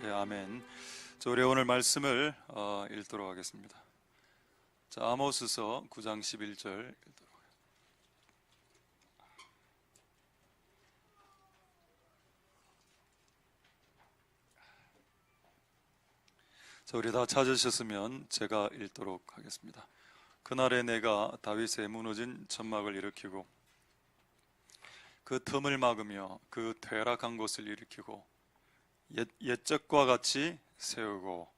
예, 아멘. 자, 우리 오늘 말씀을 읽도록 하겠습니다. 자, 아모스서 9장 11절 읽도록. 자, 우리 다 찾으셨으면 제가 읽도록 하겠습니다. 그날에 내가 다윗의 무너진 천막을 일으키고 그 틈을 막으며 그 퇴락한 곳을 일으키고 옛적과 같이 세우고.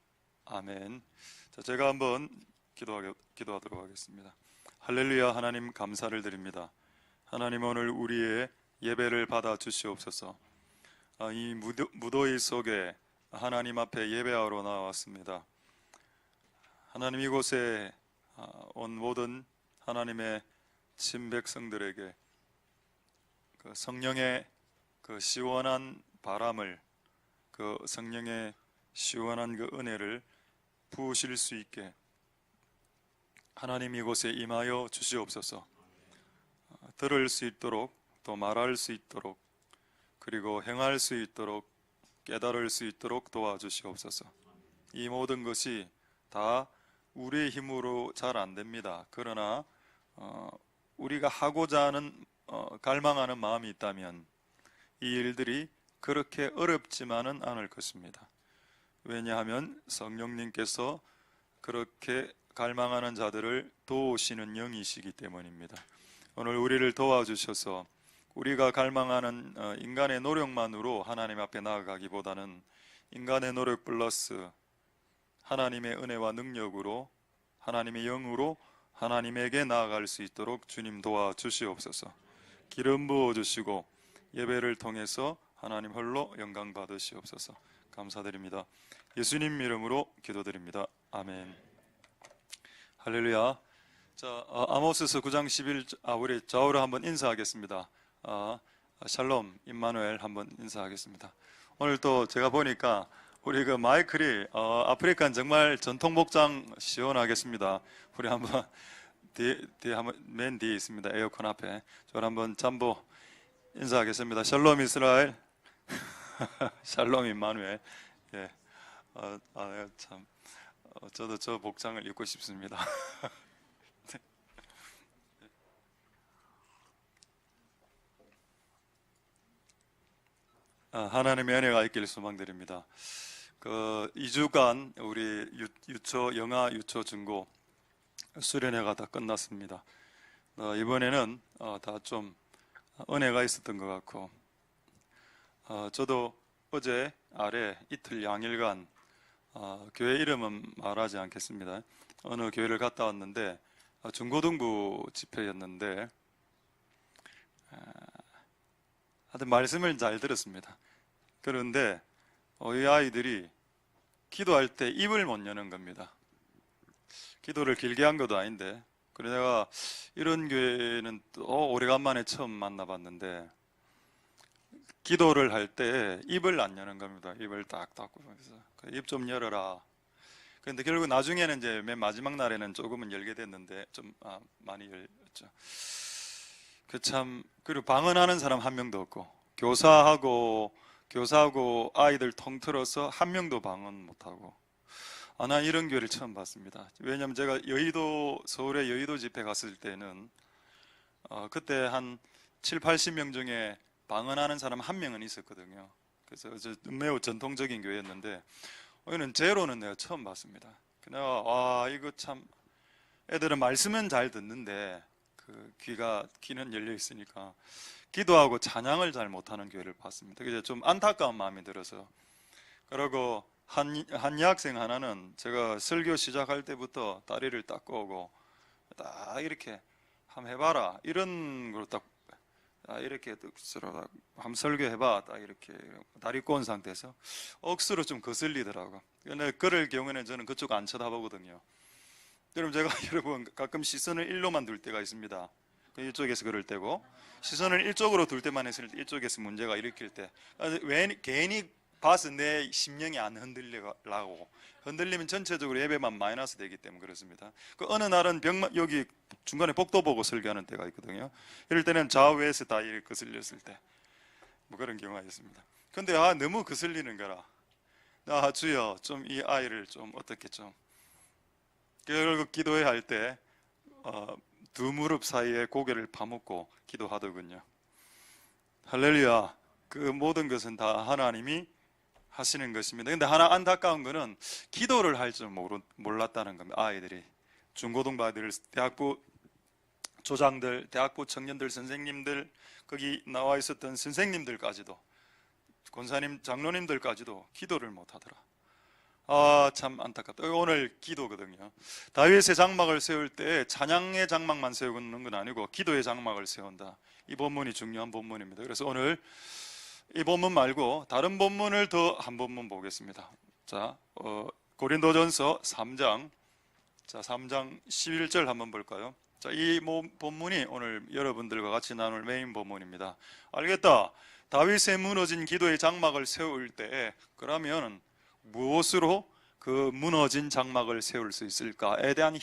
아멘. 자, 제가 한번 기도하도록 하겠습니다. 할렐루야. 하나님 감사를 드립니다. 하나님, 오늘 우리의 예배를 받아 주시옵소서. 이 무더위 속에 하나님 앞에 예배하러 나왔습니다. 하나님, 이곳에 온 모든 하나님의 친백성들에게 그 성령의 그 시원한 바람을, 그 성령의 시원한 그 은혜를 부으실 수 있게 하나님 이곳에 임하여 주시옵소서. 들을 수 있도록, 또 말할 수 있도록, 그리고 행할 수 있도록, 깨달을 수 있도록 도와주시옵소서. 이 모든 것이 다 우리의 힘으로 잘 안 됩니다. 그러나 우리가 하고자 하는 갈망하는 마음이 있다면 이 일들이 그렇게 어렵지만은 않을 것입니다. 왜냐하면 성령님께서 그렇게 갈망하는 자들을 도우시는 영이시기 때문입니다. 오늘 우리를 도와주셔서 우리가 갈망하는 인간의 노력만으로 하나님 앞에 나아가기보다는 인간의 노력 플러스 하나님의 은혜와 능력으로, 하나님의 영으로 하나님에게 나아갈 수 있도록 주님 도와주시옵소서. 기름 부어주시고 예배를 통해서 하나님 홀로 영광 받으시옵소서. 감사드립니다. 예수님 이름으로 기도드립니다. 아멘. 할렐루야. 자, 아모스서 9장 11절, 우리 좌우로 한번 인사하겠습니다. 샬롬, 임마누엘 한번 인사하겠습니다. 오늘 또 제가 보니까 우리 그 마이클이 아프리카는 정말 전통 복장 시원하겠습니다. 우리 한번 뒤에 한번 맨 뒤에 있습니다. 에어컨 앞에. 저를 한번 잠보 인사하겠습니다. 샬롬 이스라엘. 샬롬 임마누엘. 예. 참 저도 저 복장을 입고 싶습니다. 하나님의 은혜가 있길 소망드립니다. 그 2주간 우리 영아 유초 중고 수련회가 다 끝났습니다. 이번에는 다 좀 은혜가 있었던 것 같고, 저도 어제 아래 이틀 양일간 교회 이름은 말하지 않겠습니다. 어느 교회를 갔다 왔는데 중고등부 집회였는데 하여튼 말씀을 잘 들었습니다. 그런데 이 아이들이 기도할 때 입을 못 여는 겁니다. 기도를 길게 한 것도 아닌데. 그래서 내가 이런 교회는 또 오래간만에 처음 만나봤는데 기도를 할 때 입을 안 여는 겁니다. 입을 딱 닫고 입 좀 열어라. 그런데 결국 나중에는 이제 맨 마지막 날에는 조금은 열게 됐는데 좀 많이 열렸죠. 그리고 방언하는 사람 한 명도 없고, 교사하고 아이들 통틀어서 한 명도 방언 못하고. 난 이런 교회를 처음 봤습니다. 왜냐하면 제가 서울의 여의도 집회 갔을 때는 그때 한 7, 80명 중에 방언하는 사람 한 명은 있었거든요. 그래서 매우 전통적인 교회였는데 여기는 제로는 내가 처음 봤습니다. 내가 이거 참, 애들은 말씀은 잘 듣는데 그 귀는 열려 있으니까 기도하고 찬양을 잘 못하는 교회를 봤습니다. 그래서 좀 안타까운 마음이 들어서. 그리고 한 여학생 하나는 제가 설교 시작할 때부터 다리를 딱 꼬고 딱 이렇게 한번 해봐라, 이런 걸로 딱 이렇게 한번 설교해봐, 딱 이렇게 다리 꼬은 상태에서 억수로 좀 거슬리더라고. 근데 그럴 경우에는 저는 그쪽 안 쳐다보거든요. 여러분, 제가 여러분 가끔 시선을 일로만 둘 때가 있습니다. 이쪽에서 그럴 때고, 시선을 이쪽으로 둘 때만 했을 때 이쪽에서 문제가 일으킬 때, 왜 괜히 봐서 내 심령이 안 흔들리려고, 흔들리면 전체적으로 예배만 마이너스 되기 때문에 그렇습니다. 그 어느 날은 여기 중간에 복도 보고 설교하는 때가 있거든요. 이럴 때는 좌우에서 다 이렇게 거슬렸을 때 뭐 그런 경우가 있습니다. 근데 너무 거슬리는 거라 주여 좀 이 아이를 좀 어떻게 좀. 결국 기도해야 할 때 두 무릎 사이에 고개를 파묻고 기도하더군요. 할렐루야. 그 모든 것은 다 하나님이 하시는 것입니다. 근데 하나 안타까운 거는 기도를 할 줄 몰랐다는 겁니다. 아이들이 중고등부들, 대학부 조장들, 대학부 청년들, 선생님들, 거기 나와 있었던 선생님들까지도, 권사님, 장로님들까지도 기도를 못하더라. 참 안타깝다. 오늘 기도거든요. 다윗의 장막을 세울 때 찬양의 장막만 세우는 건 아니고 기도의 장막을 세운다. 이 본문이 중요한 본문입니다. 그래서 오늘 이 본문 말고 다른 본문을 더 한 본문 보겠습니다. 자, 고린도전서 3장, 자 3장 11절 한번 볼까요? 자, 이 본문이 오늘 여러분들과 같이 나눌 메인 본문입니다. 알겠다. 다윗의 무너진 기도의 장막을 세울 때 그러면 무엇으로 그 무너진 장막을 세울 수 있을까에 대한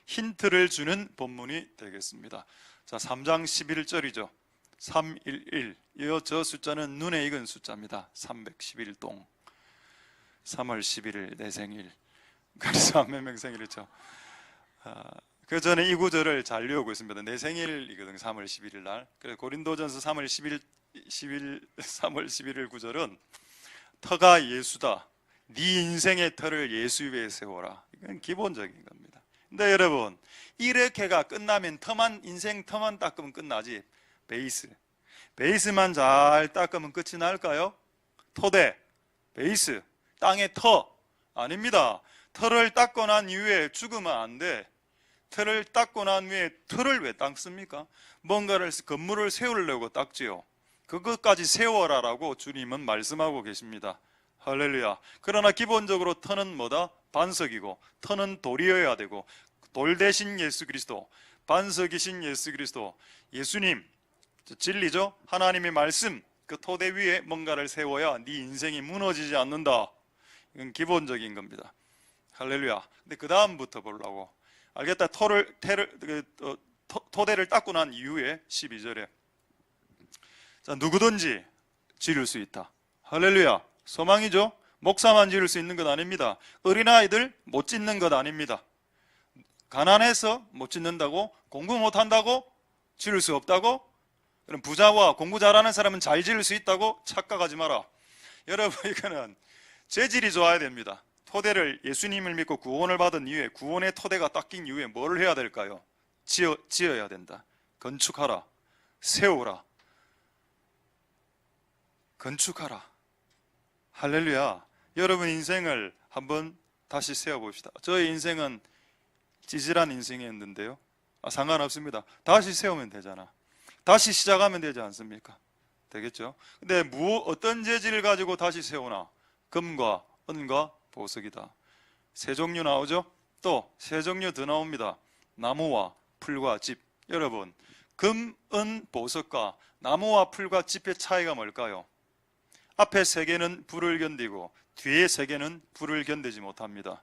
힌트를 주는 본문이 되겠습니다. 자, 3장 11절이죠. 311. 저 숫자는 눈에 익은 숫자입니다. 311동. 3월 11일 내 생일. 그래서 몇 명 생일이죠. 그 전에 이 구절을 잘 외우고 있습니다. 내 생일이거든요. 3월 11일 날. 그래서 고린도전서 3월 11일 구절은 터가 예수다. 네 인생의 터를 예수 위에 세워라. 이건 기본적인 겁니다. 근데 여러분, 이렇게가 끝나면 인생 터만 닦으면 끝나지. 베이스만 잘 닦으면 끝이 날까요? 토대, 베이스, 땅의 터 아닙니다. 터를 닦고 난 이후에 죽으면 안 돼. 터를 닦고 난 후에 터를 왜 닦습니까? 뭔가를 건물을 세우려고 닦지요. 그것까지 세워라라고 주님은 말씀하고 계십니다. 할렐루야. 그러나 기본적으로 터는 뭐다? 반석이고 터는 돌이어야 되고 돌 대신 예수 그리스도, 반석이신 예수 그리스도, 예수님, 진리죠? 하나님의 말씀, 그 토대 위에 뭔가를 세워야 네 인생이 무너지지 않는다. 이건 기본적인 겁니다. 할렐루야. 근데 그 다음부터 보려고. 알겠다. 토대를 닦고 난 이후에 12절에 자, 누구든지 지을 수 있다. 할렐루야. 소망이죠. 목사만 지을 수 있는 것 아닙니다. 어린아이들 못 짓는 것 아닙니다. 가난해서 못 짓는다고, 공부 못한다고 지을 수 없다고, 그럼 부자와 공부 잘하는 사람은 잘 지을 수 있다고 착각하지 마라. 여러분, 이거는 재질이 좋아야 됩니다. 토대를 예수님을 믿고 구원을 받은 이후에, 구원의 토대가 닦인 이후에 뭘 해야 될까요? 지어야 된다. 건축하라. 세우라. 건축하라. 할렐루야. 여러분 인생을 한번 다시 세워봅시다. 저의 인생은 찌질한 인생이었는데요. 상관없습니다. 다시 세우면 되잖아. 다시 시작하면 되지 않습니까? 되겠죠? 근데 어떤 재질을 가지고 다시 세우나? 금과 은과 보석이다. 세 종류 나오죠? 또 세 종류 더 나옵니다. 나무와 풀과 집. 여러분, 금, 은, 보석과 나무와 풀과 집의 차이가 뭘까요? 앞에 세 개는 불을 견디고 뒤에 세 개는 불을 견디지 못합니다.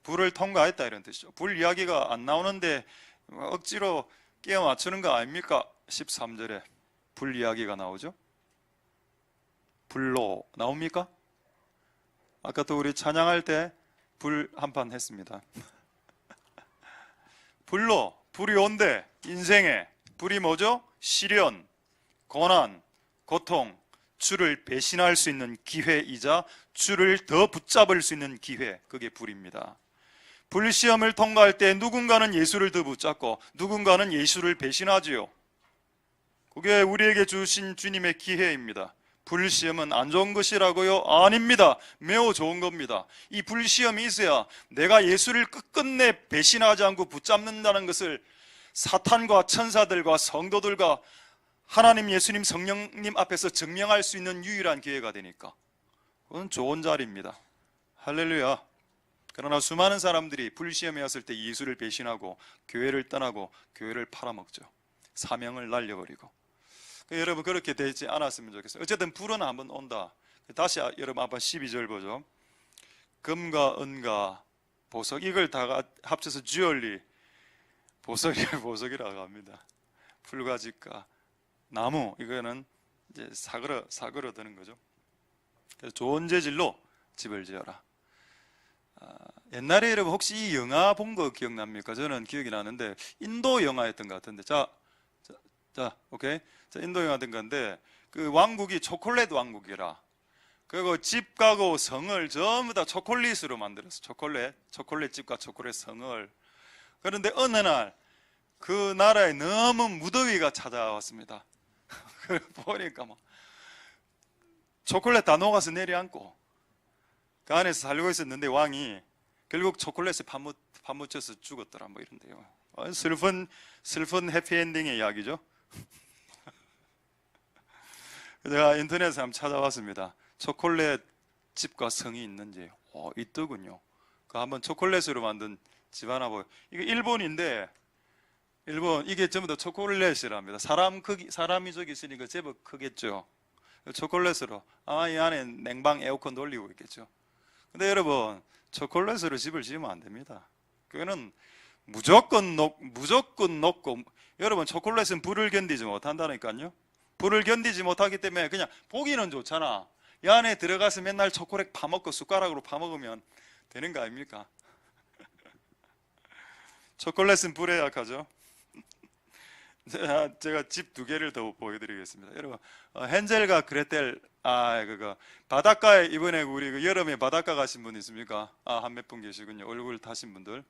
불을 통과했다 이런 뜻이죠. 불 이야기가 안 나오는데 억지로 끼워 맞추는 거 아닙니까? 13절에 불 이야기가 나오죠. 불로 나옵니까? 아까 또 우리 찬양할 때 불 한판 했습니다. 불이 온대. 인생에 불이 뭐죠? 시련, 고난, 고통, 주를 배신할 수 있는 기회이자 주를 더 붙잡을 수 있는 기회, 그게 불입니다. 불시험을 통과할 때 누군가는 예수를 더 붙잡고 누군가는 예수를 배신하지요. 그게 우리에게 주신 주님의 기회입니다. 불시험은 안 좋은 것이라고요? 아닙니다. 매우 좋은 겁니다. 이 불시험이 있어야 내가 예수를 끝끝내 배신하지 않고 붙잡는다는 것을 사탄과 천사들과 성도들과 하나님, 예수님, 성령님 앞에서 증명할 수 있는 유일한 기회가 되니까 그건 좋은 자리입니다. 할렐루야. 그러나 수많은 사람들이 불시험에 왔을 때 예수를 배신하고 교회를 떠나고 교회를 팔아먹죠. 사명을 날려버리고. 여러분 그렇게 되지 않았으면 좋겠어요. 어쨌든 불은 한번 온다. 다시 여러분 아빠 12절 보죠. 금과 은과 보석, 이걸 다 합쳐서 주얼리, 보석이라고 합니다. 풀과 집과 나무, 이거는 이제 사그러 드는 거죠. 그래서 좋은 재질로 집을 지어라. 옛날에 여러분 혹시 이 영화 본 거 기억납니까? 저는 기억이 나는데 인도 영화였던 것 같은데 오케이. 자, 인도 영화였던 건데 그 왕국이 초콜릿 왕국이라. 그리고 집하고 성을 전부 다 초콜릿으로 만들었어. 초콜릿집과 초콜릿 성을. 그런데 어느 날 그 나라에 너무 무더위가 찾아왔습니다. 보니까 막 초콜릿 다 녹아서 내려앉고 그 안에서 살고 있었는데 왕이 결국 초콜릿에 파묻혀서 죽었더라 뭐 이런데요. 슬픈 해피엔딩의 이야기죠. 제가 인터넷에 한번 찾아봤습니다. 초콜릿 집과 성이 있는지 있더군요. 그 한번 초콜릿으로 만든 집 하나 보여. 이게 일본인데 일본 이게 전부 다 초콜릿이랍니다. 사람이 저기 있으니까 제법 크겠죠. 초콜릿으로 아마 이 안에 냉방 에어컨 돌리고 있겠죠. 근데 여러분 초콜릿으로 집을 지으면 안 됩니다. 그거는 무조건 녹고 여러분 초콜릿은 불을 견디지 못한다니까요. 불을 견디지 못하기 때문에 그냥 보기는 좋잖아. 이 안에 들어가서 맨날 초콜릿 파먹고 숟가락으로 파먹으면 되는 거 아닙니까? 초콜릿은 불에 약하죠. 제가 집 2개를 더 보여드리겠습니다. 여러분 헨젤과 그레텔 그거 바닷가에 이번에 우리 그 여름에 바닷가 가신 분 있습니까? 한 몇 분 계시군요. 얼굴 타신 분들.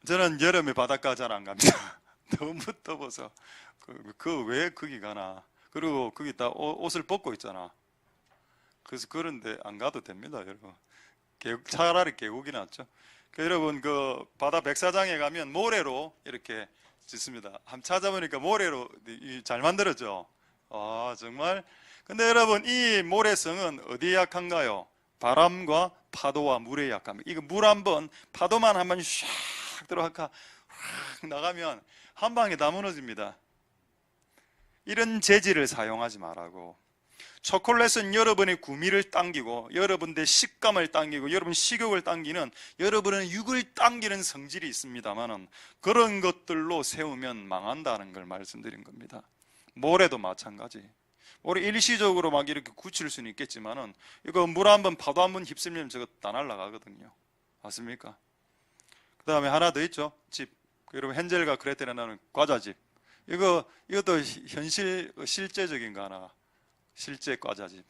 저는 여름에 바닷가 잘 안 갑니다. 너무 더워서 왜 거기 가나. 그리고 거기 다 옷을 벗고 있잖아. 그래서 그런데 안 가도 됩니다, 여러분. 차라리 계곡이 낫죠. 여러분 그 바다 백사장에 가면 모래로 이렇게 짓습니다. 한번 찾아보니까 모래로 잘 만들었죠. 정말. 근데 여러분 이 모래성은 어디에 약한가요? 바람과 파도와 물에 약합니다. 이거 물 한번 파도만 한번 샥 들어갈까 확 나가면 한 방에 다 무너집니다. 이런 재질을 사용하지 말라고. 초콜릿은 여러분의 구미를 당기고 여러분의 식감을 당기고 여러분 식욕을 당기는 여러분의 육을 당기는 성질이 있습니다만은 그런 것들로 세우면 망한다는 걸 말씀드린 겁니다. 모래도 마찬가지. 모래 일시적으로 막 이렇게 굳힐 수는 있겠지만은 이거 물 한번 파도 한번 휩쓸리면 저거 다 날아가거든요. 맞습니까? 그 다음에 하나 더 있죠. 집. 여러분 헨젤과 그레텔에 나오는 과자집. 이것도 실제적인 거 하나. 실제 과자집.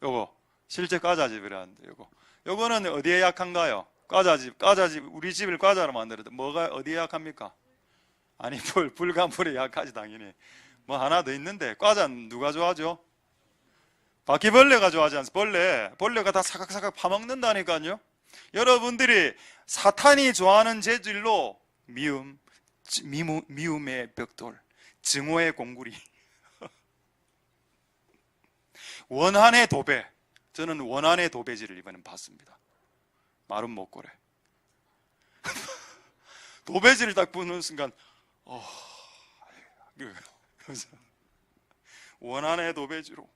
요거 실제 과자집이라는데 요거는 어디에 약한가요? 과자집 우리 집을 과자로 만들어도 뭐가 어디에 약합니까? 아니 불과 물에 약하지 당연히. 뭐 하나 더 있는데 과자는 누가 좋아하죠? 바퀴벌레가 좋아하지 않습니까? 벌레가 다 사각사각 파먹는다니까요. 여러분들이 사탄이 좋아하는 재질로 미움의 벽돌, 증오의 공구리, 원한의 도배. 저는 원한의 도배질을 이번엔 봤습니다. 마른 목걸이. 도배질을 딱 보는 순간 원한의 도배지로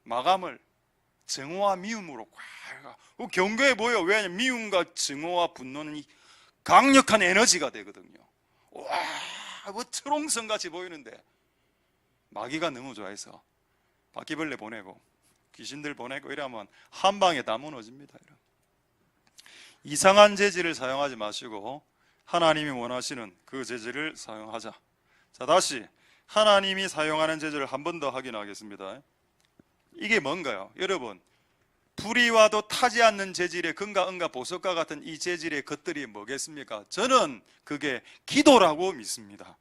마감을 증오와 미움으로 경계해 보여. 왜냐하면 미움과 증오와 분노는 강력한 에너지가 되거든요. 뭐 트롱성같이 보이는데 마귀가 너무 좋아해서 바퀴벌레 보내고 귀신들 보내고 이러면 한 방에 다 무너집니다. 이상한 재질을 사용하지 마시고 하나님이 원하시는 그 재질을 사용하자. 자, 다시 하나님이 사용하는 재질을 한 번 더 확인하겠습니다. 이게 뭔가요? 여러분 불이 와도 타지 않는 재질의 금과 은과 보석과 같은 이 재질의 것들이 뭐겠습니까? 저는 그게 기도라고 믿습니다.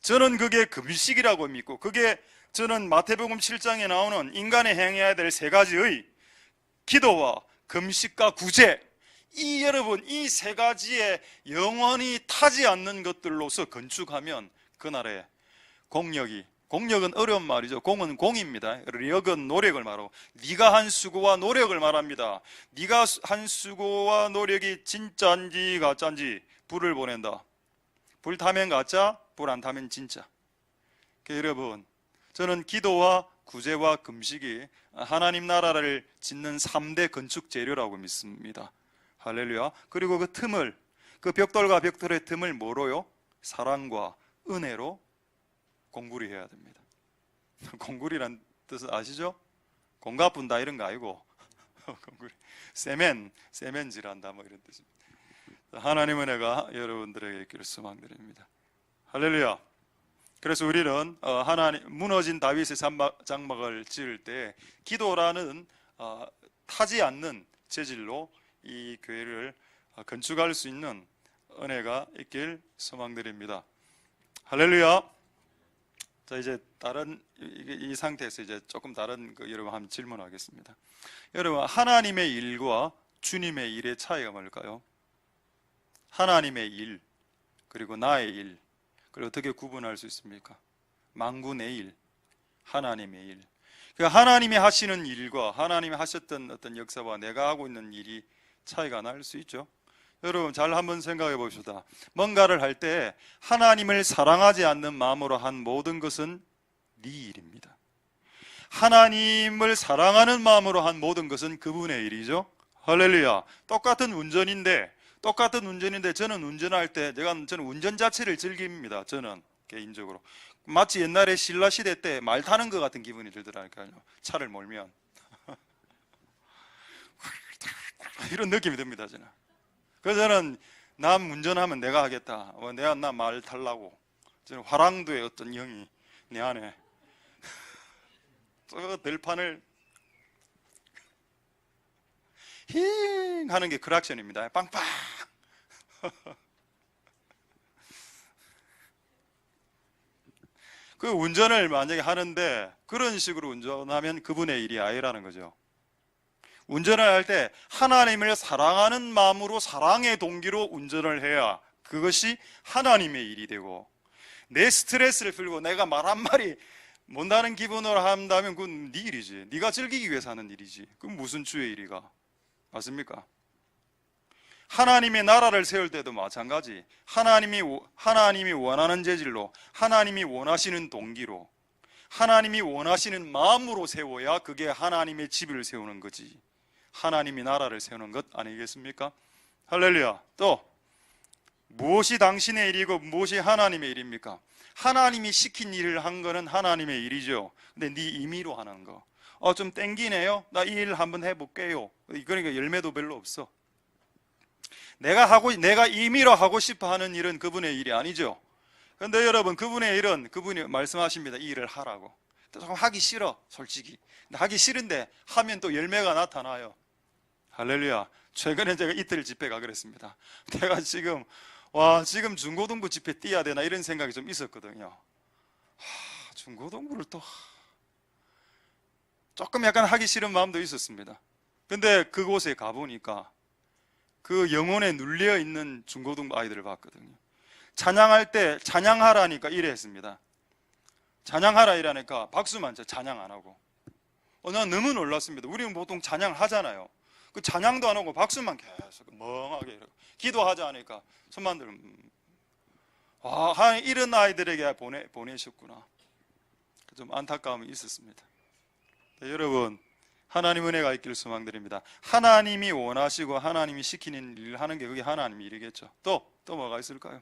저는 그게 금식이라고 믿고 그게 저는 마태복음 7장에 나오는 인간이 행해야 될 3가지의 기도와 금식과 구제, 여러분 이 3가지의 영원히 타지 않는 것들로서 건축하면 그날의 공력은 어려운 말이죠. 공은 공입니다. 력은 노력을 말하고 네가 한 수고와 노력을 말합니다. 네가 한 수고와 노력이 진짜인지 가짜인지 불을 보낸다. 불 타면 가짜, 불 안 타면 진짜. 여러분 저는 기도와 구제와 금식이 하나님 나라를 짓는 3대 건축 재료라고 믿습니다. 할렐루야. 그리고 그 틈을, 그 벽돌과 벽돌의 틈을 뭐로요? 사랑과 은혜로 공구리 해야 됩니다. 공구리란 뜻은 아시죠? 공가 분다 이런 거 아니고 세면질한다 뭐 이런 뜻입니다. 하나님의 은혜가 여러분들에게 있기를 소망드립니다. 할렐루야. 그래서 우리는 하나님 무너진 다윗의 장막을 지을 때 기도라는 타지 않는 재질로 이 교회를 건축할 수 있는 은혜가 있길 소망드립니다. 할렐루야. 자, 이제 다른 이 상태에서 이제 조금 다른 여러분 한번 질문하겠습니다. 여러분, 하나님의 일과 주님의 일의 차이가 뭘까요? 하나님의 일 그리고 나의 일, 그리고 어떻게 구분할 수 있습니까? 만군의 일, 하나님의 일. 그러니까 하나님이 하시는 일과 하나님이 하셨던 어떤 역사와 내가 하고 있는 일이 차이가 날 수 있죠. 여러분 잘 한번 생각해 봅시다. 뭔가를 할 때 하나님을 사랑하지 않는 마음으로 한 모든 것은 네 일입니다. 하나님을 사랑하는 마음으로 한 모든 것은 그분의 일이죠. 할렐루야. 똑같은 운전인데 저는 운전할 때 저는 운전 자체를 즐깁니다. 저는 개인적으로 마치 옛날에 신라 시대 때 말 타는 것 같은 기분이 들더라니까요. 차를 몰면 이런 느낌이 듭니다. 저는. 그래서 저는 남 운전하면 내가 하겠다. 나 말 타려고. 저는 화랑도의 어떤 영이 내 안에 저 들판을 힝 하는 게 크락션입니다. 빵빵. 그 운전을 만약에 하는데 그런 식으로 운전하면 그분의 일이 아니라는 거죠. 운전을 할 때 하나님을 사랑하는 마음으로 사랑의 동기로 운전을 해야 그것이 하나님의 일이 되고, 내 스트레스를 풀고 내가 말 한마디 못하는 기분으로 한다면 그건 네 일이지. 네가 즐기기 위해서 하는 일이지. 그럼 무슨 주의 일이가? 맞습니까? 하나님의 나라를 세울 때도 마찬가지. 하나님이 원하는 재질로, 하나님이 원하시는 동기로, 하나님이 원하시는 마음으로 세워야 그게 하나님의 집을 세우는 거지. 하나님이 나라를 세우는 것 아니겠습니까? 할렐루야. 또 무엇이 당신의 일이고 무엇이 하나님의 일입니까? 하나님이 시킨 일을 한 거는 하나님의 일이죠. 근데 네 임의로 하는 거, 좀 땡기네요, 나 이 일 한번 해볼게요. 그러니까 열매도 별로 없어. 내가 임의로 하고 싶어 하는 일은 그분의 일이 아니죠. 그런데 여러분, 그분의 일은 그분이 말씀하십니다. 이 일을 하라고. 조금 하기 싫어, 솔직히. 근데 하기 싫은데 하면 또 열매가 나타나요. 할렐루야. 최근에 제가 이틀 집회 가 그랬습니다. 내가 지금 중고등부 집회 뛰어야 되나 이런 생각이 좀 있었거든요. 중고등부를 또 조금 약간 하기 싫은 마음도 있었습니다. 근데 그곳에 가보니까 그 영혼에 눌려 있는 중고등부 아이들을 봤거든요. 찬양할 때 찬양하라니까 이래 했습니다. 찬양하라 이라니까 박수만 쳐, 찬양 안 하고. 난 너무 놀랐습니다. 우리는 보통 찬양을 하잖아요. 그 찬양도 안 하고 박수만 계속 멍하게 이러고, 기도하자 하니까 손만 들면 이런 아이들에게 보내셨구나. 좀 안타까움이 있었습니다. 네, 여러분, 하나님 은혜가 있기를 소망드립니다. 하나님이 원하시고 하나님이 시키는 일을 하는 게 그게 하나님 일이겠죠. 또 뭐가 있을까요?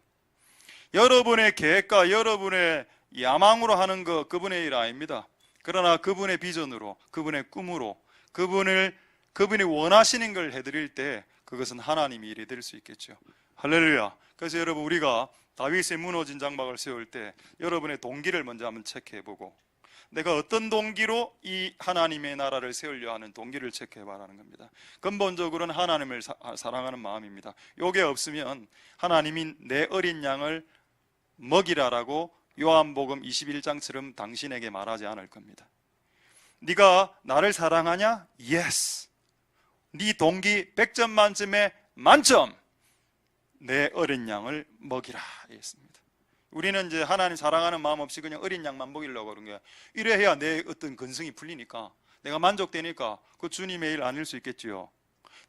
여러분의 계획과 여러분의 야망으로 하는 거 그분의 일 아닙니다. 그러나 그분의 비전으로, 그분의 꿈으로, 그분이 원하시는 걸 해드릴 때 그것은 하나님의 일이 될 수 있겠죠. 할렐루야. 그래서 여러분, 우리가 다윗의 무너진 장막을 세울 때 여러분의 동기를 먼저 한번 체크해보고, 내가 어떤 동기로 이 하나님의 나라를 세우려 하는 동기를 체크해봐라는 겁니다. 근본적으로는 하나님을 사랑하는 마음입니다. 이게 없으면 하나님이 내 어린 양을 먹이라라고 요한복음 21장처럼 당신에게 말하지 않을 겁니다. 네가 나를 사랑하냐? Yes. 네 동기 100점 만점에 만점. 내 어린 양을 먹이라 했습니다. 우리는 이제 하나님 사랑하는 마음 없이 그냥 어린 양만 먹이려고 그런 거야. 이래 해야 내 어떤 근성이 풀리니까, 내가 만족되니까 그 주님의 일 아닐 수 있겠지요.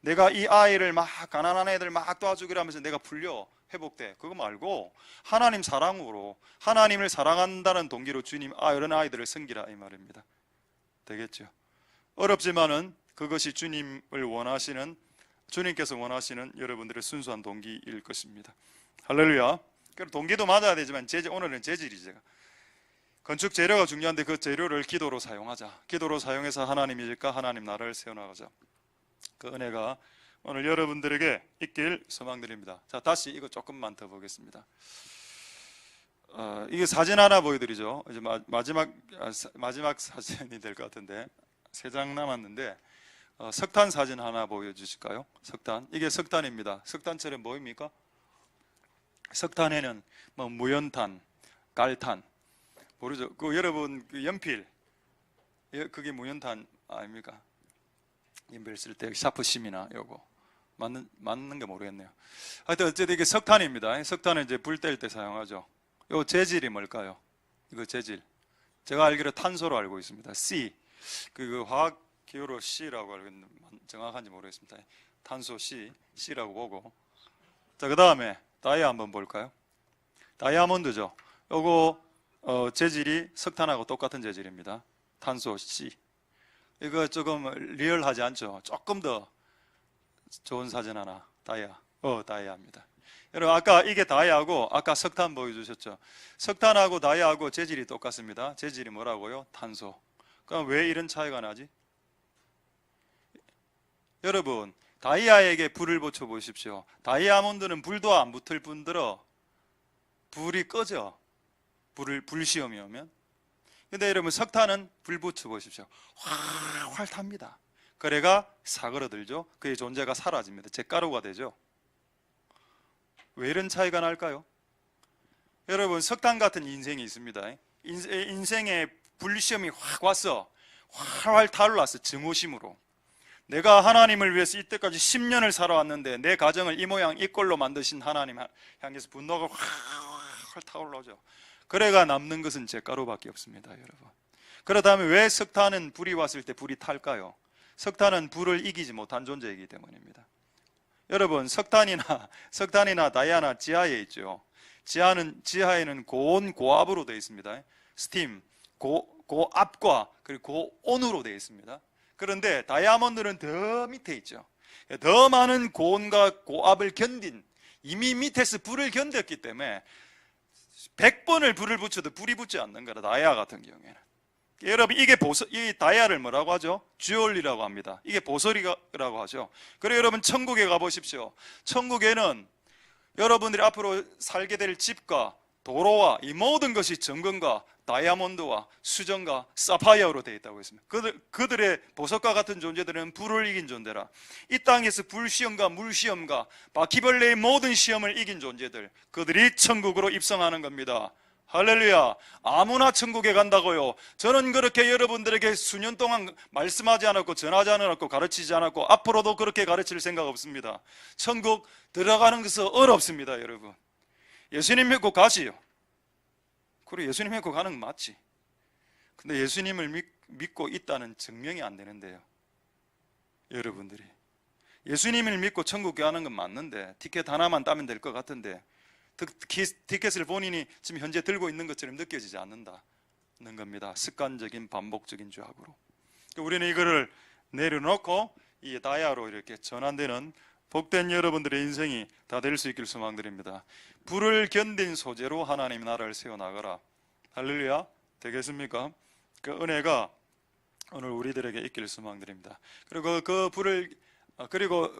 내가 이 아이를 막, 가난한 애들 막 도와주기로 하면서 내가 풀려, 회복돼. 그거 말고 하나님 사랑으로, 하나님을 사랑한다는 동기로 주님 이런 아이들을 섬기라 이 말입니다. 되겠죠? 어렵지만은 그것이 주님께서 원하시는 여러분들의 순수한 동기일 것입니다. 할렐루야. 그럼 동기도 맞아야 되지만 오늘은 재질이 제가 건축 재료가 중요한데 그 재료를 기도로 사용하자. 기도로 사용해서 하나님 일과 하나님 나라를 세워나가자. 그 은혜가 오늘 여러분들에게 있길 소망드립니다. 자, 다시 이거 조금만 더 보겠습니다. 이게 사진 하나 보여드리죠. 이제 마지막 사진이 될 것 같은데 3장 남았는데 석탄 사진 하나 보여주실까요? 석탄. 이게 석탄입니다. 석탄처럼 보입니까? 석탄에는 뭐 무연탄, 갈탄 모르죠. 그 여러분 그 연필 그게 무연탄 아닙니까? 연필 쓸 때 샤프심이나 요거 맞는 게 모르겠네요. 하여튼 어쨌든 이게 석탄입니다. 석탄은 이제 불 뗄 때 사용하죠. 요 재질이 뭘까요? 이거 재질. 제가 알기로 탄소로 알고 있습니다. C. 그 화학 기호로 C라고 알고 있는데 정확한지 모르겠습니다. 탄소 C라고 보고. 자, 그 다음에 다이아 한번 볼까요? 다이아몬드죠. 요거 재질이 석탄하고 똑같은 재질입니다. 탄소 C. 이거 조금 리얼하지 않죠? 조금 더 좋은 사진 하나. 다이아입니다. 여러분 아까 이게 다이아고 아까 석탄 보여주셨죠? 석탄하고 다이아하고 재질이 똑같습니다. 재질이 뭐라고요? 탄소. 그럼 왜 이런 차이가 나지? 여러분 다이아에게 불을 붙여 보십시오. 다이아몬드는 불도 안 붙을 뿐더러 불이 꺼져. 불시험이 오면. 근데 여러분 석탄은 불 붙여 보십시오. 활활 탑니다. 그래가 사그러들죠. 그의 존재가 사라집니다. 잿가루가 되죠. 왜 이런 차이가 날까요? 여러분 석탄 같은 인생이 있습니다. 인생에 불시험이 확 왔어. 활활 타올랐어. 증오심으로. 내가 하나님을 위해서 이때까지 10년을 살아왔는데 내 가정을 이 모양 이 꼴로 만드신 하나님 향해서 분노가 활활 타올라오죠. 그래가 남는 것은 잿가루밖에 없습니다. 여러분. 그렇다면 왜 석탄은 불이 왔을 때 불이 탈까요? 석탄은 불을 이기지 못한 존재이기 때문입니다. 여러분 석탄이나 다이아나 지하에 있죠. 지하에는 고온 고압으로 되어 있습니다. 스팀 고압과 그리고 고온으로 되어 있습니다. 그런데 다이아몬드는 더 밑에 있죠. 더 많은 고온과 고압을 견딘 이미 밑에서 불을 견뎠기 때문에 100번을 불을 붙여도 불이 붙지 않는 거라. 다이아 같은 경우에는. 여러분 이게 이 다이아를 뭐라고 하죠? 주얼리라고 합니다. 이게 보석이라고 하죠. 그리고 여러분 천국에 가보십시오. 천국에는 여러분들이 앞으로 살게 될 집과 도로와 이 모든 것이 정금과 다이아몬드와 수정과 사파이어로 되어 있다고 했습니다. 그들의 보석과 같은 존재들은 불을 이긴 존재라. 이 땅에서 불시험과 물시험과 바퀴벌레의 모든 시험을 이긴 존재들, 그들이 천국으로 입성하는 겁니다. 할렐루야. 아무나 천국에 간다고요. 저는 그렇게 여러분들에게 수년 동안 말씀하지 않았고 전하지 않았고 가르치지 않았고 앞으로도 그렇게 가르칠 생각 없습니다. 천국 들어가는 것은 어렵습니다. 여러분 예수님 믿고 가시요. 그리고 예수님 믿고 가는 건 맞지. 근데 예수님을 믿고 있다는 증명이 안 되는데요. 여러분들이 예수님을 믿고 천국 가는 건 맞는데 티켓 하나만 따면 될 것 같은데 티켓을 본인이 지금 현재 들고 있는 것처럼 느껴지지 않는다는 겁니다. 습관적인 반복적인 죄악으로. 우리는 이거를 내려놓고 이 다이아로 이렇게 전환되는 복된 여러분들의 인생이 다 될 수 있길 소망드립니다. 불을 견딘 소재로 하나님 나라를 세워나가라. 할렐루야. 되겠습니까? 그 은혜가 오늘 우리들에게 있길 소망드립니다. 그리고 그리고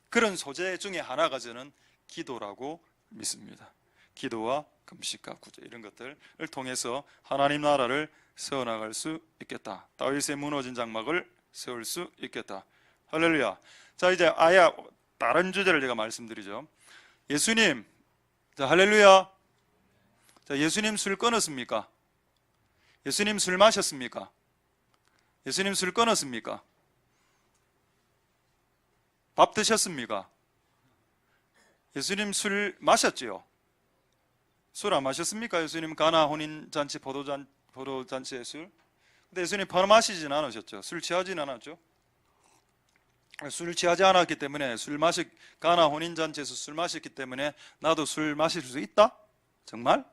그런 소재 중에 하나가 저는 기도라고 믿습니다. 기도와 금식과 구제 이런 것들을 통해서 하나님 나라를 세워나갈 수 있겠다. 다윗의 무너진 장막을 세울 수 있겠다. 할렐루야. 자 이제 다른 주제를 제가 말씀드리죠. 예수님, 자 할렐루야. 자 예수님 술 끊었습니까? 예수님 술 마셨습니까? 예수님 술 끊었습니까? 밥 드셨습니까? 예수님 술 마셨지요? 술 안 마셨습니까? 예수님 가나 혼인잔치 포도잔치의 술? 근데 예수님 바로 마시진 않으셨죠? 술 취하진 않았죠? 술 취하지 않았기 때문에 가나 혼인잔치에서 술 마셨기 때문에 나도 술 마실 수 있다? 정말?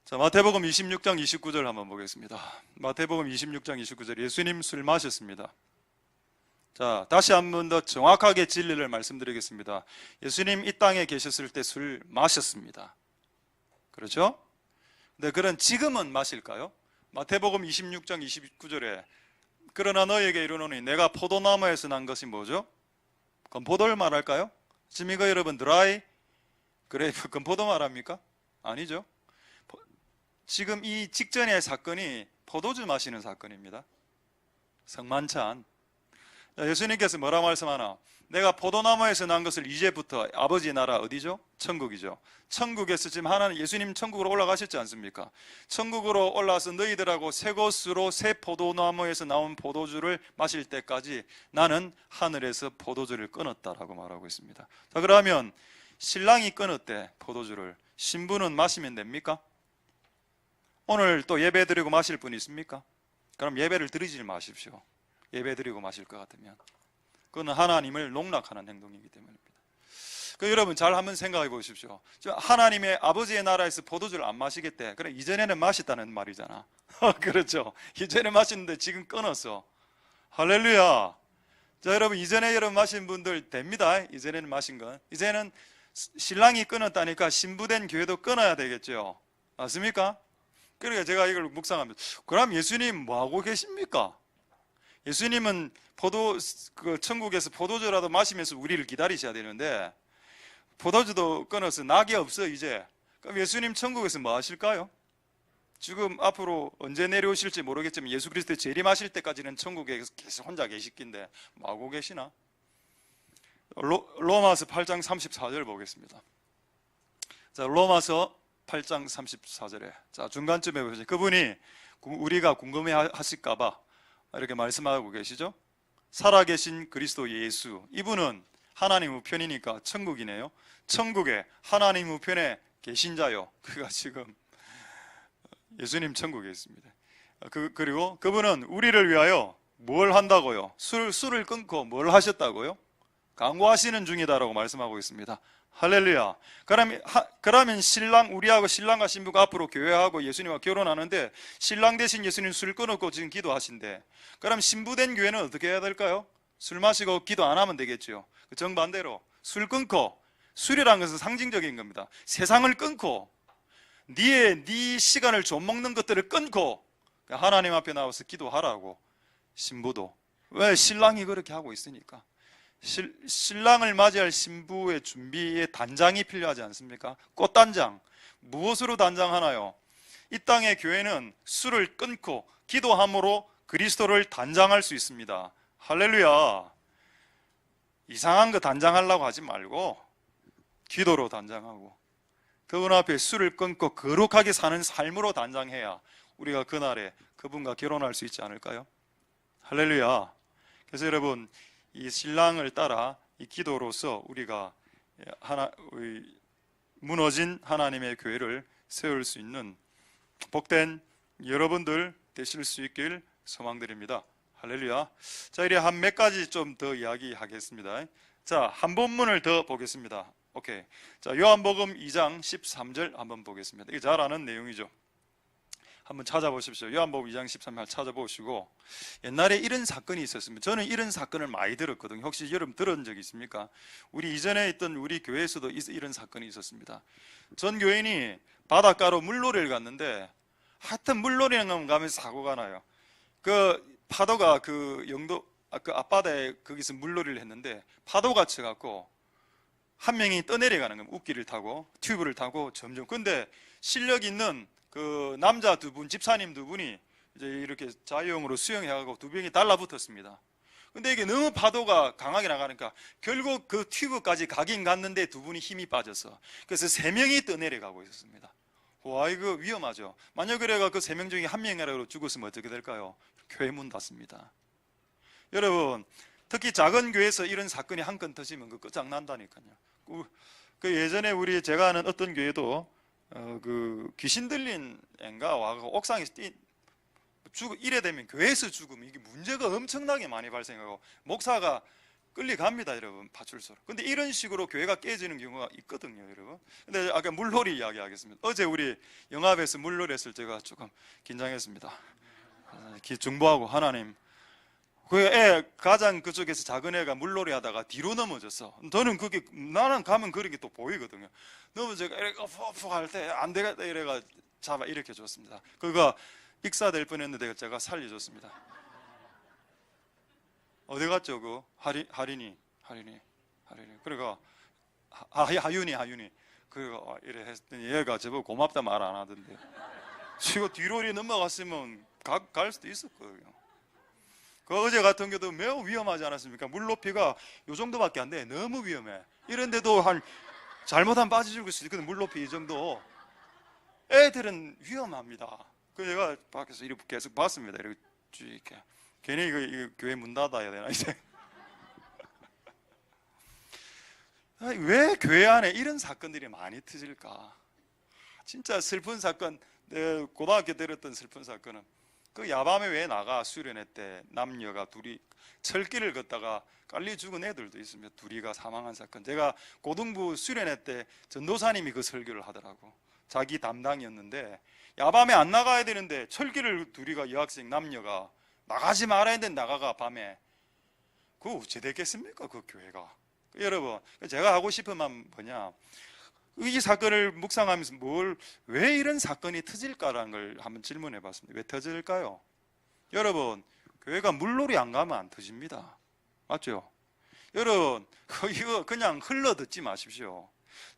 자 마태복음 26장 29절 한번 보겠습니다. 마태복음 26장 29절 예수님 술 마셨습니다. 자 다시 한 번 더 정확하게 진리를 말씀드리겠습니다. 예수님 이 땅에 계셨을 때 술 마셨습니다. 그렇죠? 네, 그런 지금은 마실까요? 마태복음 26장 29절에 그러나 너에게 이르노니 내가 포도나무에서 난 것이 뭐죠? 건포도를 말할까요? 지금 이거 여러분 드라이 그레이프 건포도 말합니까? 아니죠. 지금 이 직전의 사건이 포도주 마시는 사건입니다. 성만찬. 예수님께서 뭐라 말씀하나? 내가 포도나무에서 난 것을 이제부터 아버지의 나라 어디죠? 천국이죠. 천국에서 지금 하나는 예수님 천국으로 올라가셨지 않습니까? 천국으로 올라와서 너희들하고 새 것으로 새 포도나무에서 나온 포도주를 마실 때까지 나는 하늘에서 포도주를 끊었다라고 말하고 있습니다. 자, 그러면 신랑이 끊었대 포도주를. 신부는 마시면 됩니까? 오늘 또 예배 드리고 마실 분 있습니까? 그럼 예배를 드리지 마십시오. 예배 드리고 마실 것 같으면 그거는 하나님을 농락하는 행동이기 때문입니다. 여러분 잘 한번 생각해 보십시오. 하나님의 아버지의 나라에서 포도주를 안 마시겠대. 그래 이전에는 마셨다는 말이잖아. 그렇죠. 이전에 마셨는데 지금 끊었어. 할렐루야. 자, 여러분 이전에 여러분 마신 분들 됩니다. 이전에는 마신 건. 이제는 신랑이 끊었다니까 신부된 교회도 끊어야 되겠죠. 맞습니까? 그러니까 제가 이걸 묵상하면서 그럼 예수님 뭐 하고 계십니까? 예수님은 천국에서 포도주라도 마시면서 우리를 기다리셔야 되는데 포도주도 끊어서 낙이 없어 이제. 그럼 예수님 천국에서 뭐 하실까요? 지금 앞으로 언제 내려오실지 모르겠지만 예수 그리스도의 재림하실 때까지는 천국에 계속 혼자 계실 긴데 뭐 하고 계시나? 로마서 8장 34절 보겠습니다. 자, 로마서 8장 34절에 자 중간쯤에 보세요. 그분이 우리가 궁금해 하실까봐 이렇게 말씀하고 계시죠. 살아계신 그리스도 예수, 이분은 하나님 우편이니까 천국이네요. 천국에 하나님 우편에 계신 자요. 그가 지금 예수님 천국에 있습니다. 그리고 그분은 우리를 위하여 뭘 한다고요? 술을 끊고 뭘 하셨다고요? 강구하시는 중이다라고 말씀하고 있습니다. 할렐루야. 그러면 우리하고 신랑과 신부가 앞으로 교회하고 예수님과 결혼하는데 신랑 대신 예수님 술 끊었고 지금 기도하신대. 그럼 신부된 교회는 어떻게 해야 될까요? 술 마시고 기도 안 하면 되겠죠. 정반대로 술 끊고, 술이라는 것은 상징적인 겁니다. 세상을 끊고 네 시간을 좀 먹는 것들을 끊고 하나님 앞에 나와서 기도하라고. 신부도. 왜? 신랑이 그렇게 하고 있으니까. 신랑을 맞이할 신부의 준비에 단장이 필요하지 않습니까? 꽃단장. 무엇으로 단장하나요? 이 땅의 교회는 술을 끊고 기도함으로 그리스도를 단장할 수 있습니다. 할렐루야. 이상한 거 단장하려고 하지 말고 기도로 단장하고 그분 앞에 술을 끊고 거룩하게 사는 삶으로 단장해야 우리가 그날에 그분과 결혼할 수 있지 않을까요? 할렐루야. 그래서 여러분 이 신랑을 따라 이 기도로서 우리가 무너진 하나님의 교회를 세울 수 있는 복된 여러분들 되실 수 있길 소망드립니다. 할렐루야. 자, 이제 한 몇 가지 좀 더 이야기하겠습니다. 자, 한 본문을 더 보겠습니다. 오케이. 자, 요한복음 2장 13절 한번 보겠습니다. 이게 잘 아는 내용이죠. 한번 찾아보십시오. 요한복음 2장 13절 찾아보시고 옛날에 이런 사건이 있었습니다. 저는 이런 사건을 많이 들었거든요. 혹시 여러분 들은 적 있습니까? 우리 이전에 있던 우리 교회에서도 이런 사건이 있었습니다. 전 교인이 바닷가로 물놀이를 갔는데 하여튼 물놀이를 가면서 사고가 나요. 그 파도가 그 앞바다에 거기서 물놀이를 했는데 파도가 쳐갖고 한 명이 떠내려가는 겁니다. 웃기를 타고 튜브를 타고 점점. 근데 실력 있는 그 남자 두 분, 집사님 두 분이 이제 이렇게 자유형으로 수영해가고 두 명이 달라붙었습니다. 근데 이게 너무 파도가 강하게 나가니까 결국 그 튜브까지 가긴 갔는데 두 분이 힘이 빠져서 그래서 세 명이 떠내려가고 있었습니다. 와, 이거 위험하죠. 만약 그래가 그 세 명 중에 한 명이라도 죽었으면 어떻게 될까요? 교회 문 닫습니다. 여러분, 특히 작은 교회에서 이런 사건이 한 건 터지면 그 끝장난다니까요. 그 예전에 제가 아는 어떤 교회도 그 귀신 들린 애가 와서 옥상에서 이래 되면 교회에서 죽으면 이게 문제가 엄청나게 많이 발생하고 목사가 끌려갑니다, 여러분, 파출소로. 근데 이런 식으로 교회가 깨지는 경우가 있거든요, 여러분. 근데 아까 물놀이 이야기하겠습니다. 어제 우리 영합에서 물놀이 했을 때가 조금 긴장했습니다. 중보하고 하나님, 그 애 가장 그쪽에서 작은 애가 물놀이 하다가 뒤로 넘어졌어. 나는 가면 그런 게 또 보이거든요. 넘어져가 이래가 푹푹 할 때 안 되겠다 이래가 잡아 일으켜 줬습니다. 그거 익사될 뻔했는데 제가 살려줬습니다. 어디 갔죠? 그 하린이. 그래가 하윤이. 그리고 이래 했더니 얘가 저보고 고맙다 말 안 하던데. 지금 뒤로 이렇게 넘어갔으면 갈 수도 있었거든요. 그 어제 같은 경우도 매우 위험하지 않았습니까? 물 높이가 요 정도밖에 안 돼. 너무 위험해. 이런데도 잘못하면 빠져줄 수 있거든. 물 높이 이 정도. 애들은 위험합니다. 그래서 제가 밖에서 이렇게 계속 봤습니다. 이렇게 괜히 이거 교회 문 닫아야 되나 이제. 왜 교회 안에 이런 사건들이 많이 터질까? 진짜 슬픈 사건, 고등학교 들었던 슬픈 사건은 그 야밤에 왜 나가 수련회 때 남녀가 둘이 철길을 걷다가 깔리 죽은 애들도 있습니다. 둘이가 사망한 사건. 제가 고등부 수련회 때 전도사님이 그 설교를 하더라고. 자기 담당이었는데 야밤에 안 나가야 되는데 철길을 둘이가 여학생 남녀가 나가지 말아야 되는데 나가가 밤에. 그거 어찌 됐겠습니까? 그 교회가. 여러분, 제가 하고 싶은 말 뭐냐, 이 사건을 묵상하면서 왜 이런 사건이 터질까라는 걸 한번 질문해 봤습니다. 왜 터질까요? 여러분, 교회가 물놀이 안 가면 안 터집니다. 맞죠? 여러분, 이거 그냥 흘러 듣지 마십시오.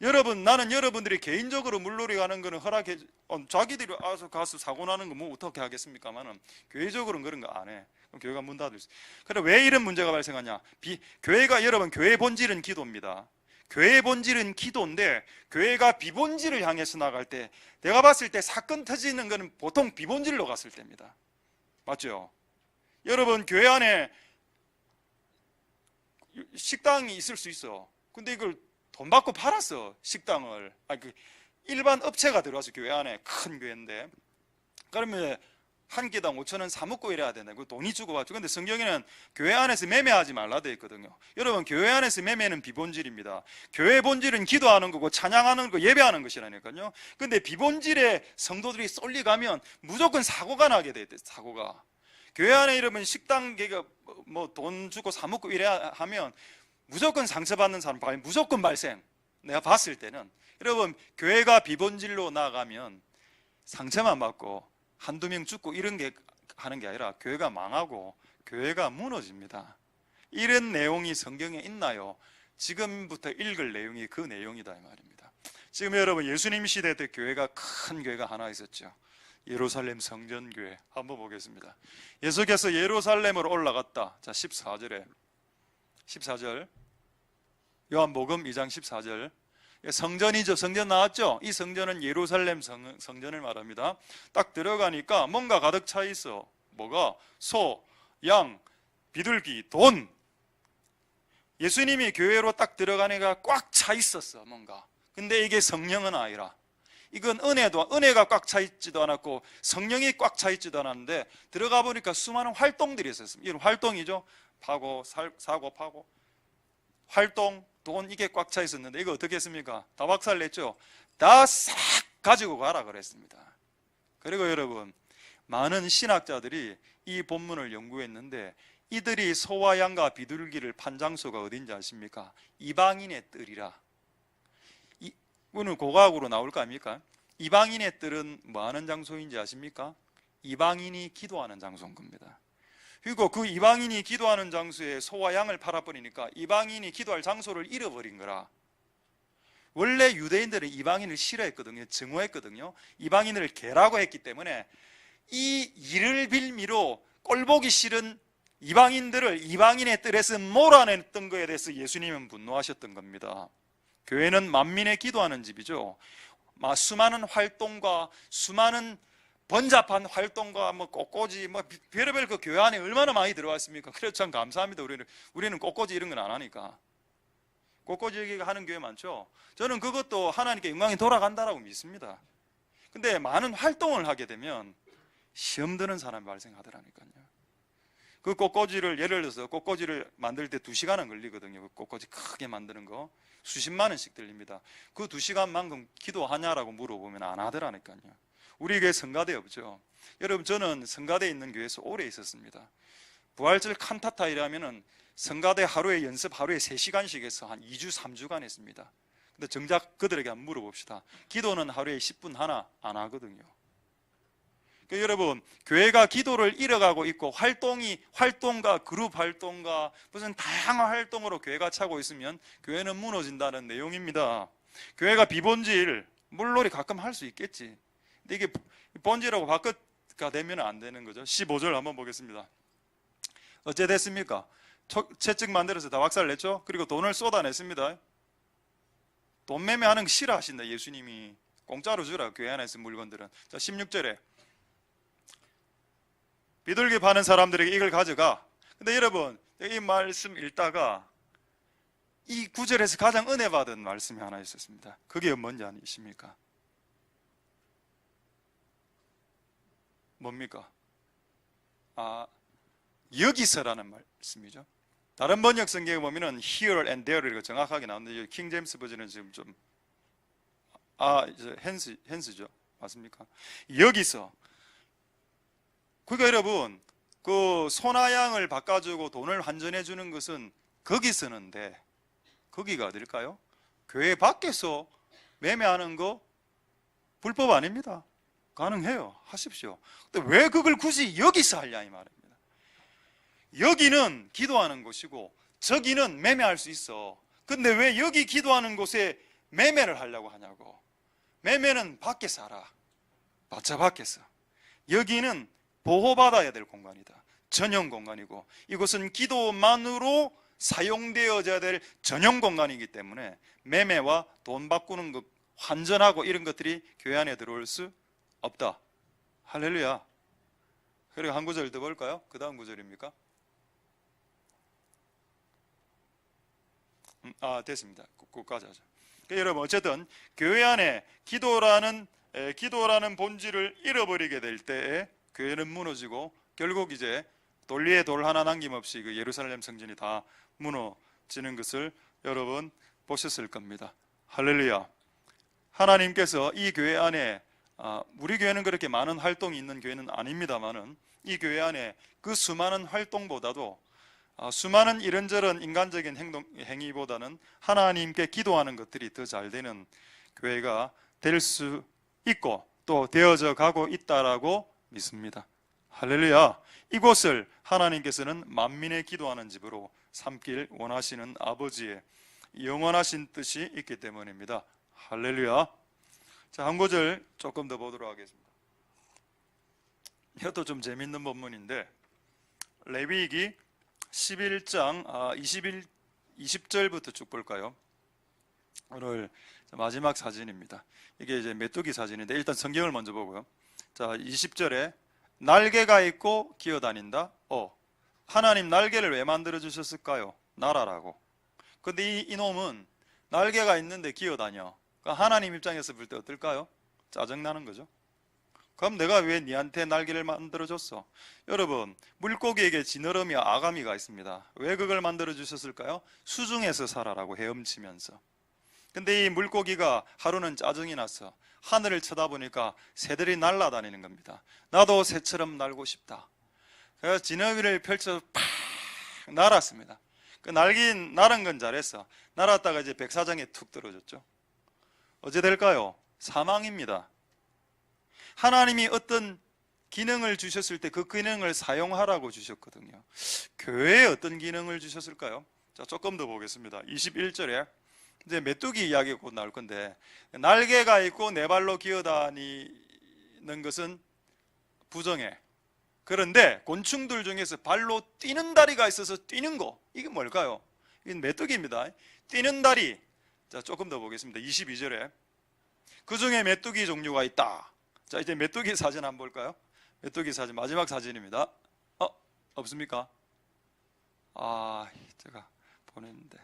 여러분, 나는 여러분들이 개인적으로 물놀이 가는 거는 허락해, 자기들이 가서 사고 나는 거 뭐 어떻게 하겠습니까만은 교회적으로는 그런 거 안 해. 그럼 교회가 문 닫을 수. 그래, 왜 이런 문제가 발생하냐? 여러분, 교회의 본질은 기도입니다. 교회의 본질은 기도인데 교회가 비본질을 향해서 나갈 때, 내가 봤을 때 사건 터지는 거는 보통 비본질로 갔을 때입니다. 맞죠? 여러분, 교회 안에 식당이 있을 수 있어. 근데 이걸 돈 받고 팔았어, 식당을. 일반 업체가 들어와서 교회 안에, 큰 교회인데, 그러면 한 개당 5,000원 사먹고 이래야 되나? 그 돈이 주고 받죠. 근데 성경에는 교회 안에서 매매하지 말라 되어 있거든요. 여러분, 교회 안에서 매매는 비본질입니다. 교회 본질은 기도하는 거고 찬양하는 거, 예배하는 것이라니까요. 근데 비본질의 성도들이 쏠리가면 무조건 사고가 나게 돼 있대. 사고가. 교회 안에 이러면 식당 개가 뭐 돈 주고 사먹고 이래야 하면 무조건 상처받는 사람 무조건 발생. 내가 봤을 때는, 여러분, 교회가 비본질로 나가면 상처만 받고 한두 명 죽고 이런 게 하는 게 아니라 교회가 망하고 교회가 무너집니다. 이런 내용이 성경에 있나요? 지금부터 읽을 내용이 그 내용이다 이 말입니다. 지금 여러분, 예수님 시대 때 교회가, 큰 교회가 하나 있었죠. 예루살렘 성전교회. 한번 보겠습니다. 예수께서 예루살렘으로 올라갔다. 자, 14절 요한복음 2장 14절. 성전이죠. 성전 나왔죠. 이 성전은 예루살렘 성전을 말합니다. 딱 들어가니까 뭔가 가득 차 있어. 뭐가? 소, 양, 비둘기, 돈. 예수님이 교회로 딱 들어가니까 꽉 차 있었어, 뭔가. 근데 이게 성령은 아니라, 이건 은혜가 꽉 차 있지도 않았고 성령이 꽉 차 있지도 않았는데, 들어가 보니까 수많은 활동들이 있었습니다. 이런 활동이죠. 사고 파고 활동, 돈, 이게 꽉 차 있었는데 이거 어떻게 했습니까? 다 박살냈죠. 다 싹 가지고 가라 그랬습니다. 그리고 여러분, 많은 신학자들이 이 본문을 연구했는데 이들이 소와 양과 비둘기를 판 장소가 어딘지 아십니까? 이방인의 뜰이라. 이거는 고고학으로 나올 거 아닙니까? 이방인의 뜰은 뭐 하는 장소인지 아십니까? 이방인이 기도하는 장소인 겁니다. 그리고 그 이방인이 기도하는 장소에 소와 양을 팔아버리니까 이방인이 기도할 장소를 잃어버린 거라. 원래 유대인들은 이방인을 싫어했거든요. 증오했거든요. 이방인을 개라고 했기 때문에 이 일을 빌미로 꼴보기 싫은 이방인들을 이방인의 뜰에서 몰아냈던 것에 대해서 예수님은 분노하셨던 겁니다. 교회는 만민의 기도하는 집이죠. 수많은 활동과 수많은 번잡한 활동과 뭐 꽃꽂이 뭐 별의별 그 교회 안에 얼마나 많이 들어왔습니까? 그래서 참 감사합니다. 우리는 꽃꽂이 이런 건 안 하니까. 꽃꽂이 얘기가 하는 교회 많죠. 저는 그것도 하나님께 영광이 돌아간다라고 믿습니다. 근데 많은 활동을 하게 되면 시험 드는 사람이 발생하더라니까요. 그 꽃꽂이를, 예를 들어서 꽃꽂이를 만들 때 2시간은 걸리거든요. 그 꽃꽂이 크게 만드는 거 수십만 원씩 들립니다. 그 2시간만큼 기도하냐라고 물어보면 안 하더라니까요. 우리 교회 성가대 없죠. 여러분, 저는 성가대에 있는 교회에서 오래 있었습니다. 부활절 칸타타 일하면은 성가대 하루에 연습 하루에 3시간씩 해서 한 2주 3주간 했습니다. 근데 정작 그들에게 한번 물어봅시다. 기도는 하루에 10분 하나 안 하거든요. 그러니까 여러분, 교회가 기도를 잃어가고 있고 활동가 그룹 활동가 무슨 다양한 활동으로 교회가 차고 있으면 교회는 무너진다는 내용입니다. 교회가 비본질 물놀이 가끔 할 수 있겠지. 근데 이게 본질하고 바꿔가 되면 안 되는 거죠. 15절 한번 보겠습니다. 어째 됐습니까? 채찍 만들어서 다 박살 냈죠. 그리고 돈을 쏟아냈습니다. 돈 매매하는 거 싫어하신다. 예수님이 공짜로 주라. 교회 안에 있는 물건들은. 자, 16절에 비둘기 파는 사람들에게 이걸 가져가. 근데 여러분, 이 말씀 읽다가 이 구절에서 가장 은혜 받은 말씀이 하나 있었습니다. 그게 뭔지 아십니까? 뭡니까? 여기서라는 말씀이죠. 다른 번역 성경에 보면은 here and there 이렇게 정확하게 나오는데 킹 제임스 버전은 지금 좀 hence죠. 맞습니까? 여기서. 그러니까 여러분, 그 소나 양을 바꿔주고 돈을 환전해 주는 것은 거기 쓰는데 거기가 어딜까요? 교회 밖에서 매매하는 거 불법 아닙니다. 가능해요. 하십시오. 근데 왜 그걸 굳이 여기서 하냐 이 말입니다. 여기는 기도하는 곳이고 저기는 매매할 수 있어. 근데 왜 여기 기도하는 곳에 매매를 하려고 하냐고. 매매는 밖에서 하라. 바차 밖에서. 여기는 보호받아야 될 공간이다. 전용 공간이고 이곳은 기도만으로 사용되어져야 될 전용 공간이기 때문에 매매와 돈 바꾸는 것, 환전하고 이런 것들이 교회 안에 들어올 수 없다. 할렐루야. 그리고 한 구절 더 볼까요? 그 다음 구절입니까? 됐습니다. 그거까지 하죠. 그러니까 여러분, 어쨌든 교회 안에 기도라는 본질을 잃어버리게 될 때에 교회는 무너지고 결국 이제 돌 위에 돌 하나 남김없이 그 예루살렘 성전이 다 무너지는 것을 여러분 보셨을 겁니다. 할렐루야. 하나님께서 이 교회 안에 우리 교회는 그렇게 많은 활동이 있는 교회는 아닙니다만은 이 교회 안에 그 수많은 활동보다도 수많은 이런저런 인간적인 행위보다는 하나님께 기도하는 것들이 더 잘 되는 교회가 될 수 있고 또 되어져 가고 있다라고 믿습니다. 할렐루야. 이곳을 하나님께서는 만민의 기도하는 집으로 삼길 원하시는 아버지의 영원하신 뜻이 있기 때문입니다. 할렐루야. 자, 한 구절 조금 더 보도록 하겠습니다. 이것도 좀 재밌는 본문인데 레위기 11장 20절부터 쭉 볼까요? 오늘 마지막 사진입니다. 이게 이제 메뚜기 사진인데 일단 성경을 먼저 보고요. 자, 20절에 날개가 있고 기어다닌다. 하나님 날개를 왜 만들어 주셨을까요? 날아라고. 근데 이놈은 날개가 있는데 기어다녀. 그러니까 하나님 입장에서 볼 때 어떨까요? 짜증나는 거죠. 그럼 내가 왜 니한테 날개를 만들어줬어? 여러분, 물고기에게 지느러미와 아가미가 있습니다. 왜 그걸 만들어 주셨을까요? 수중에서 살아라고 헤엄치면서. 근데 이 물고기가 하루는 짜증이 났어. 하늘을 쳐다보니까 새들이 날아다니는 겁니다. 나도 새처럼 날고 싶다. 그래서 지느러미를 펼쳐 팍 날았습니다. 그 날은 건 잘했어. 날았다가 이제 백사장에 툭 떨어졌죠. 어째 될까요? 사망입니다. 하나님이 어떤 기능을 주셨을 때 그 기능을 사용하라고 주셨거든요. 교회에 어떤 기능을 주셨을까요? 자, 조금 더 보겠습니다. 21절에 이제 메뚜기 이야기가 곧 나올 건데 날개가 있고 네 발로 기어다니는 것은 부정해. 그런데 곤충들 중에서 발로 뛰는 다리가 있어서 뛰는 거, 이게 뭘까요? 이건 메뚜기입니다. 뛰는 다리. 자, 조금 더 보겠습니다. 22절에 그 중에 메뚜기 종류가 있다. 자, 이제 메뚜기 사진 한번 볼까요? 메뚜기 사진 마지막 사진입니다. 없습니까? 제가 보냈는데.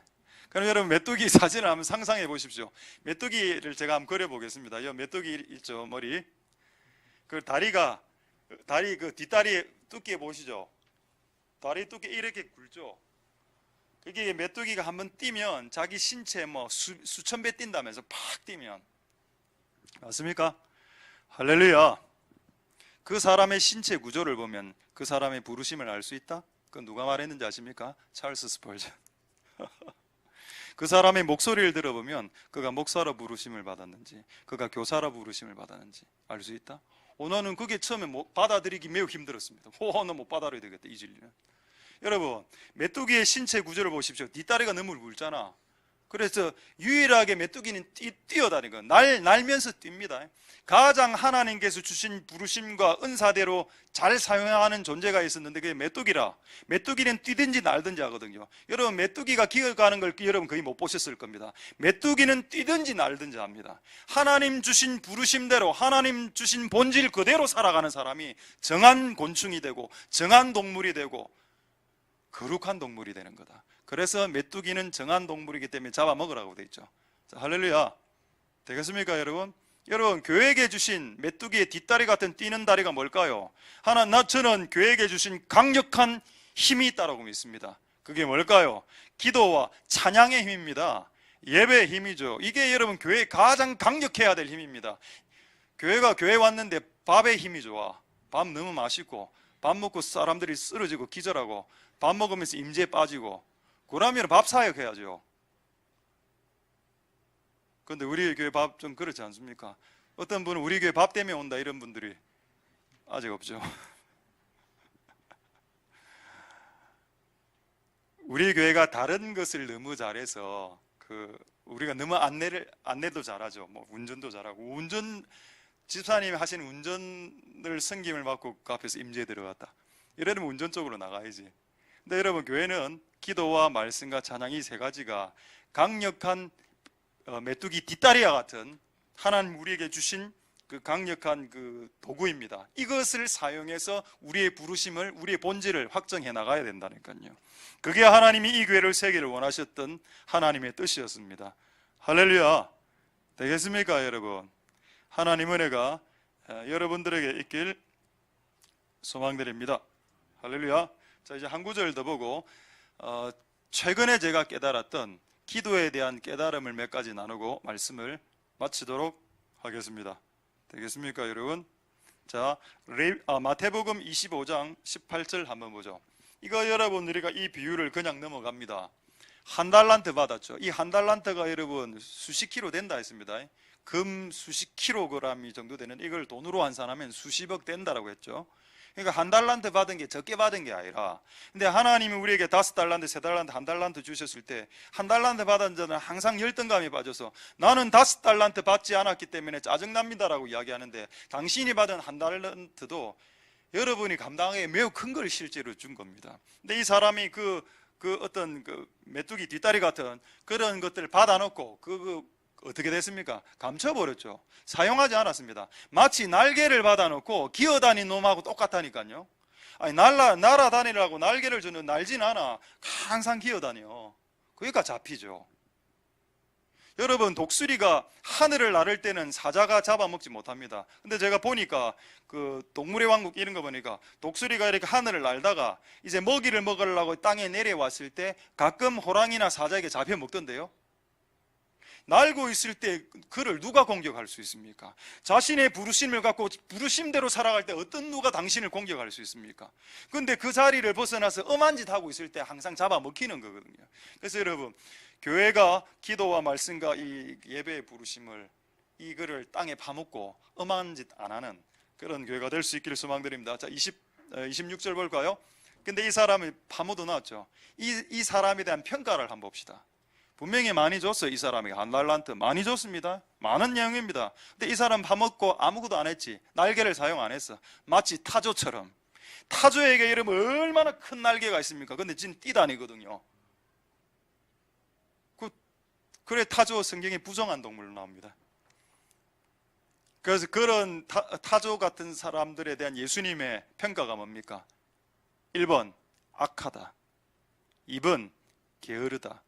그럼 여러분 메뚜기 사진을 한번 상상해 보십시오. 메뚜기를 제가 한번 그려 보겠습니다. 이 메뚜기 있죠, 머리. 그 다리 그 뒷다리 두께 보시죠. 다리 두께 이렇게 굵죠. 이게 메뚜기가 한번 뛰면 자기 신체 수천 배 뛴다면서 팍 뛰면 맞습니까? 할렐루야. 그 사람의 신체 구조를 보면 그 사람의 부르심을 알 수 있다? 그건 누가 말했는지 아십니까? 찰스 스펄전. 그 사람의 목소리를 들어보면 그가 목사로 부르심을 받았는지 그가 교사로 부르심을 받았는지 알 수 있다. 오너는 그게 처음에 받아들이기 매우 힘들었습니다. 너 못 받아들여야 되겠다, 이 진리는. 여러분, 메뚜기의 신체 구조를 보십시오. 뒷다리가 너무 굵잖아. 그래서 유일하게 메뚜기는 뛰어다니고 날면서 뜁니다. 가장 하나님께서 주신 부르심과 은사대로 잘 사용하는 존재가 있었는데 그게 메뚜기라. 메뚜기는 뛰든지 날든지 하거든요. 여러분, 메뚜기가 기어가는 걸 여러분 거의 못 보셨을 겁니다. 메뚜기는 뛰든지 날든지 합니다. 하나님 주신 부르심대로 하나님 주신 본질 그대로 살아가는 사람이 정한 곤충이 되고 정한 동물이 되고 거룩한 동물이 되는 거다. 그래서 메뚜기는 정한 동물이기 때문에 잡아먹으라고 되어 있죠. 자, 할렐루야. 되겠습니까, 여러분? 여러분, 교회에게 주신 메뚜기의 뒷다리 같은 뛰는 다리가 뭘까요? 저는 교회에게 주신 강력한 힘이 있다고 믿습니다. 그게 뭘까요? 기도와 찬양의 힘입니다. 예배의 힘이죠. 이게 여러분 교회에 가장 강력해야 될 힘입니다. 교회 왔는데 밥의 힘이 좋아. 밥 너무 맛있고 밥 먹고 사람들이 쓰러지고 기절하고 밥 먹으면서 임재에 빠지고 그러면 밥 사역해야죠. 그런데 우리 교회 밥 좀 그렇지 않습니까? 어떤 분은 우리 교회 밥 때문에 온다 이런 분들이 아직 없죠. 우리 교회가 다른 것을 너무 잘해서 우리가 너무 안내도 잘하죠. 뭐 운전도 잘하고 집사님이 하시는 운전을 섬김을 받고 그 앞에서 임재에 들어갔다. 이러면 운전 쪽으로 나가야지. 근데 여러분, 교회는 기도와 말씀과 찬양 이 세 가지가 강력한 메뚜기 뒷다리와 같은 하나님 우리에게 주신 그 강력한 그 도구입니다. 이것을 사용해서 우리의 부르심을, 우리의 본질을 확정해 나가야 된다니까요. 그게 하나님이 이 교회를 세기를 원하셨던 하나님의 뜻이었습니다. 할렐루야. 되겠습니까, 여러분? 하나님 은혜가 여러분들에게 있길 소망드립니다. 할렐루야. 자, 이제 한 구절 더 보고 최근에 제가 깨달았던 기도에 대한 깨달음을 몇 가지 나누고 말씀을 마치도록 하겠습니다. 되겠습니까, 여러분? 자, 마태복음 25장 18절 한번 보죠. 이거 여러분, 우리가 이 비유를 그냥 넘어갑니다. 한 달란트 받았죠. 이 한 달란트가 여러분 수십 킬로 된다 했습니다. 금 수십 킬로그램이 정도 되는 이걸 돈으로 환산하면 수십억 된다라고 했죠. 그러니까 한 달란트 받은 게 적게 받은 게 아니라, 근데 하나님이 우리에게 5달란트, 3달란트, 1달란트 주셨을 때 한 달란트 받은 자는 항상 열등감이 빠져서 나는 5달란트 받지 않았기 때문에 짜증납니다라고 이야기하는데, 당신이 받은 한 달란트도 여러분이 감당하기에 매우 큰 걸 실제로 준 겁니다. 근데 이 사람이 어떤 메뚜기 뒷다리 같은 그런 것들을 받아놓고 어떻게 됐습니까? 감춰버렸죠. 사용하지 않았습니다. 마치 날개를 받아놓고 기어다니는 놈하고 똑같다니까요. 아니, 날아다니라고 날개를 주는 날진 않아. 항상 기어다녀. 그러니까 잡히죠. 여러분, 독수리가 하늘을 나를 때는 사자가 잡아먹지 못합니다. 근데 제가 보니까 동물의 왕국 이런 거 보니까 독수리가 이렇게 하늘을 날다가 이제 먹이를 먹으려고 땅에 내려왔을 때 가끔 호랑이나 사자에게 잡혀 먹던데요. 날고 있을 때 그를 누가 공격할 수 있습니까? 자신의 부르심을 갖고 부르심대로 살아갈 때 어떤 누가 당신을 공격할 수 있습니까? 근데 그 자리를 벗어나서 엄한 짓 하고 있을 때 항상 잡아먹히는 거거든요. 그래서 여러분, 교회가 기도와 말씀과 이 예배의 부르심을 이거를 땅에 파묻고 엄한 짓 안 하는 그런 교회가 될 수 있기를 소망드립니다. 자, 26절 볼까요? 근데 이 사람이 파묻어 놨죠. 이 사람에 대한 평가를 한번 봅시다. 분명히 많이 줬어요. 이 사람에게 한 달란트 많이 줬습니다. 많은 내용입니다. 근데 이 사람 파먹고 아무것도 안 했지. 날개를 사용 안 했어. 마치 타조처럼. 타조에게 여러분 얼마나 큰 날개가 있습니까? 근데 지금 뛰다니거든요. 그래, 타조 성경에 부정한 동물로 나옵니다. 그래서 그런 타조 같은 사람들에 대한 예수님의 평가가 뭡니까? 1번 악하다, 2번 게으르다,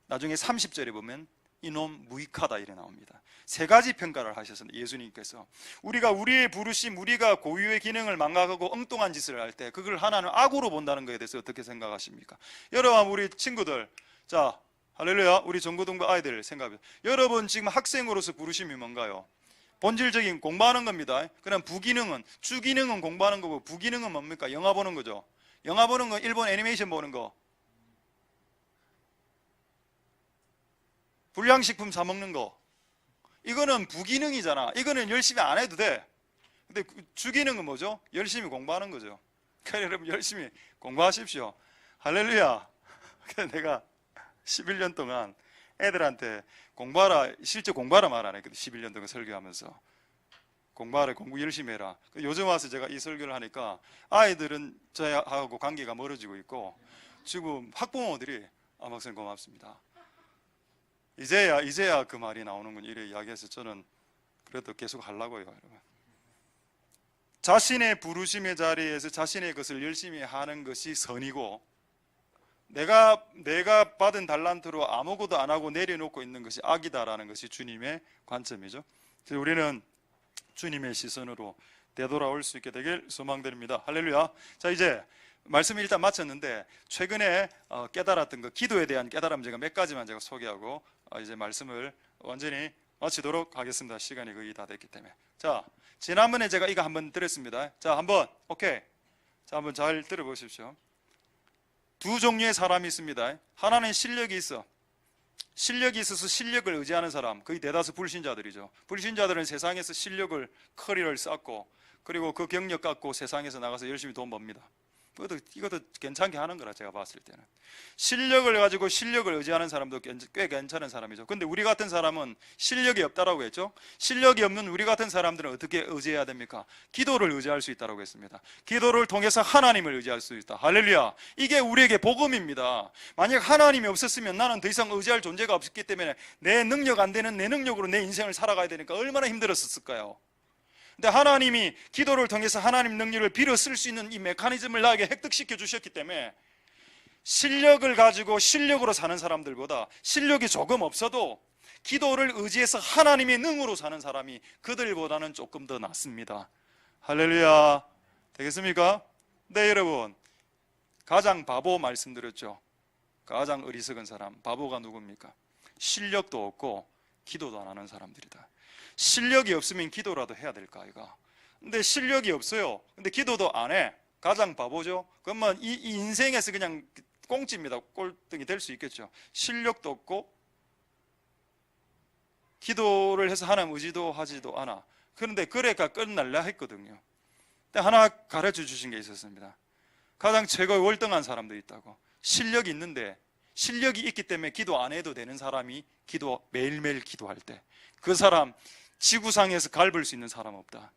나중에 30절에 보면 이놈 무익하다 이래 나옵니다. 세 가지 평가를 하셨습니다. 예수님께서 우리가 우리의 부르심, 우리가 고유의 기능을 망각하고 엉뚱한 짓을 할 때 그걸 하나는 악으로 본다는 것에 대해서 어떻게 생각하십니까? 여러분, 우리 친구들, 자, 할렐루야, 우리 전고등부 아이들 생각해요. 여러분 지금 학생으로서 부르심이 뭔가요? 본질적인 공부하는 겁니다. 그럼 부기능은, 주기능은 공부하는 거고 부기능은 뭡니까? 영화 보는 거죠. 영화 보는 거, 일본 애니메이션 보는 거. 불량식품 사 먹는 거, 이거는 부기능이잖아. 이거는 열심히 안 해도 돼. 근데 주기는 건 뭐죠? 열심히 공부하는 거죠. 그러니까 여러분 열심히 공부하십시오. 할렐루야. 내가 11년 동안 애들한테 공부하라, 실제 공부하라 말 안 했거든. 11년 동안 설교하면서 공부하라, 공부 열심히 해라. 요즘 와서 제가 이 설교를 하니까 아이들은 저하고 관계가 멀어지고 있고, 지금 학부모들이 목사님 고맙습니다, 이제야 그 말이 나오는군, 이래 이야기해서 저는 그래도 계속 하려고요. 여러분, 자신의 부르심의 자리에서 자신의 것을 열심히 하는 것이 선이고, 내가 받은 달란트로 아무것도 안 하고 내려놓고 있는 것이 악이다라는 것이 주님의 관점이죠. 그래서 우리는 주님의 시선으로 되돌아올 수 있게 되길 소망드립니다. 할렐루야. 자, 이제 말씀을 일단 마쳤는데, 최근에 깨달았던 거, 기도에 대한 깨달음 제가 몇 가지만 제가 소개하고 이제 말씀을 완전히 마치도록 하겠습니다. 시간이 거의 다 됐기 때문에. 자, 지난번에 제가 이거 한번 들었습니다. 자, 한번 오케이. 자, 한번 잘 들어보십시오. 두 종류의 사람이 있습니다. 하나는 실력이 있어. 실력이 있어서 실력을 의지하는 사람, 거의 대다수 불신자들이죠. 불신자들은 세상에서 실력을, 커리어를 쌓고, 그리고 그 경력 갖고 세상에서 나가서 열심히 돈 법니다. 이것도 괜찮게 하는 거라, 제가 봤을 때는. 실력을 가지고 실력을 의지하는 사람도 꽤 괜찮은 사람이죠. 근데 우리 같은 사람은 실력이 없다라고 했죠. 실력이 없는 우리 같은 사람들은 어떻게 의지해야 됩니까? 기도를 의지할 수 있다고 했습니다. 기도를 통해서 하나님을 의지할 수 있다. 할렐루야. 이게 우리에게 복음입니다. 만약 하나님이 없었으면 나는 더 이상 의지할 존재가 없었기 때문에 내 능력 안 되는 내 능력으로 내 인생을 살아가야 되니까 얼마나 힘들었을까요? 근데 하나님이 기도를 통해서 하나님 능력을 빌어 쓸 수 있는 이 메커니즘을 나에게 획득시켜 주셨기 때문에, 실력을 가지고 실력으로 사는 사람들보다 실력이 조금 없어도 기도를 의지해서 하나님의 능으로 사는 사람이 그들보다는 조금 더 낫습니다. 할렐루야. 되겠습니까? 네, 여러분, 가장 바보 말씀드렸죠. 가장 어리석은 사람, 바보가 누굽니까? 실력도 없고 기도도 안 하는 사람들이다. 실력이 없으면 기도라도 해야 될까, 아이가? 근데 실력이 없어요. 근데 기도도 안 해. 가장 바보죠. 그러면 이 인생에서 그냥 꽁찌입니다. 꼴등이 될 수 있겠죠. 실력도 없고 기도를 해서 하나님 의지도 하지도 않아. 그런데 그래가 끝날라 했거든요. 근데 하나 가르쳐 주신 게 있었습니다. 가장 최고의 월등한 사람도 있다고. 실력이 있는데, 실력이 있기 때문에 기도 안 해도 되는 사람이 매일매일 기도할 때, 그 사람 지구상에서 갈볼 수 있는 사람 없다.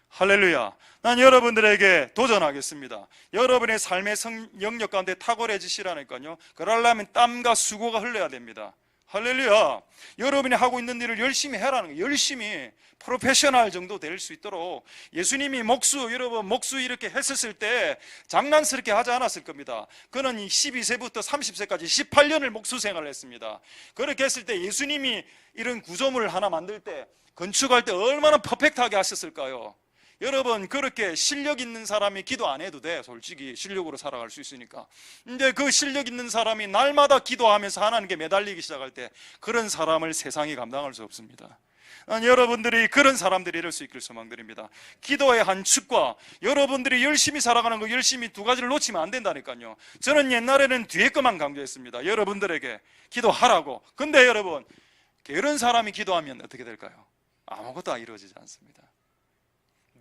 할렐루야. 난 여러분들에게 도전하겠습니다. 여러분의 삶의 영역 가운데 탁월해지시라니까요. 그러려면 땀과 수고가 흘러야 됩니다. 할렐루야. 여러분이 하고 있는 일을 열심히 해라는 거예요. 열심히 프로페셔널 정도 될 수 있도록. 예수님이 여러분 목수 이렇게 했었을 때 장난스럽게 하지 않았을 겁니다. 그는 12세부터 30세까지 18년을 목수 생활을 했습니다. 그렇게 했을 때 예수님이 이런 구조물을 하나 만들 때, 건축할 때 얼마나 퍼펙트하게 하셨을까요? 여러분, 그렇게 실력 있는 사람이 기도 안 해도 돼. 솔직히 실력으로 살아갈 수 있으니까. 근데 그 실력 있는 사람이 날마다 기도하면서 하나님께 매달리기 시작할 때, 그런 사람을 세상이 감당할 수 없습니다. 난 여러분들이 그런 사람들이 이럴 수 있길 소망드립니다. 기도의 한 축과 여러분들이 열심히 살아가는 거, 열심히 두 가지를 놓치면 안 된다니까요. 저는 옛날에는 뒤에 것만 강조했습니다. 여러분들에게 기도하라고. 근데 여러분, 이런 사람이 기도하면 어떻게 될까요? 아무것도 이루어지지 않습니다.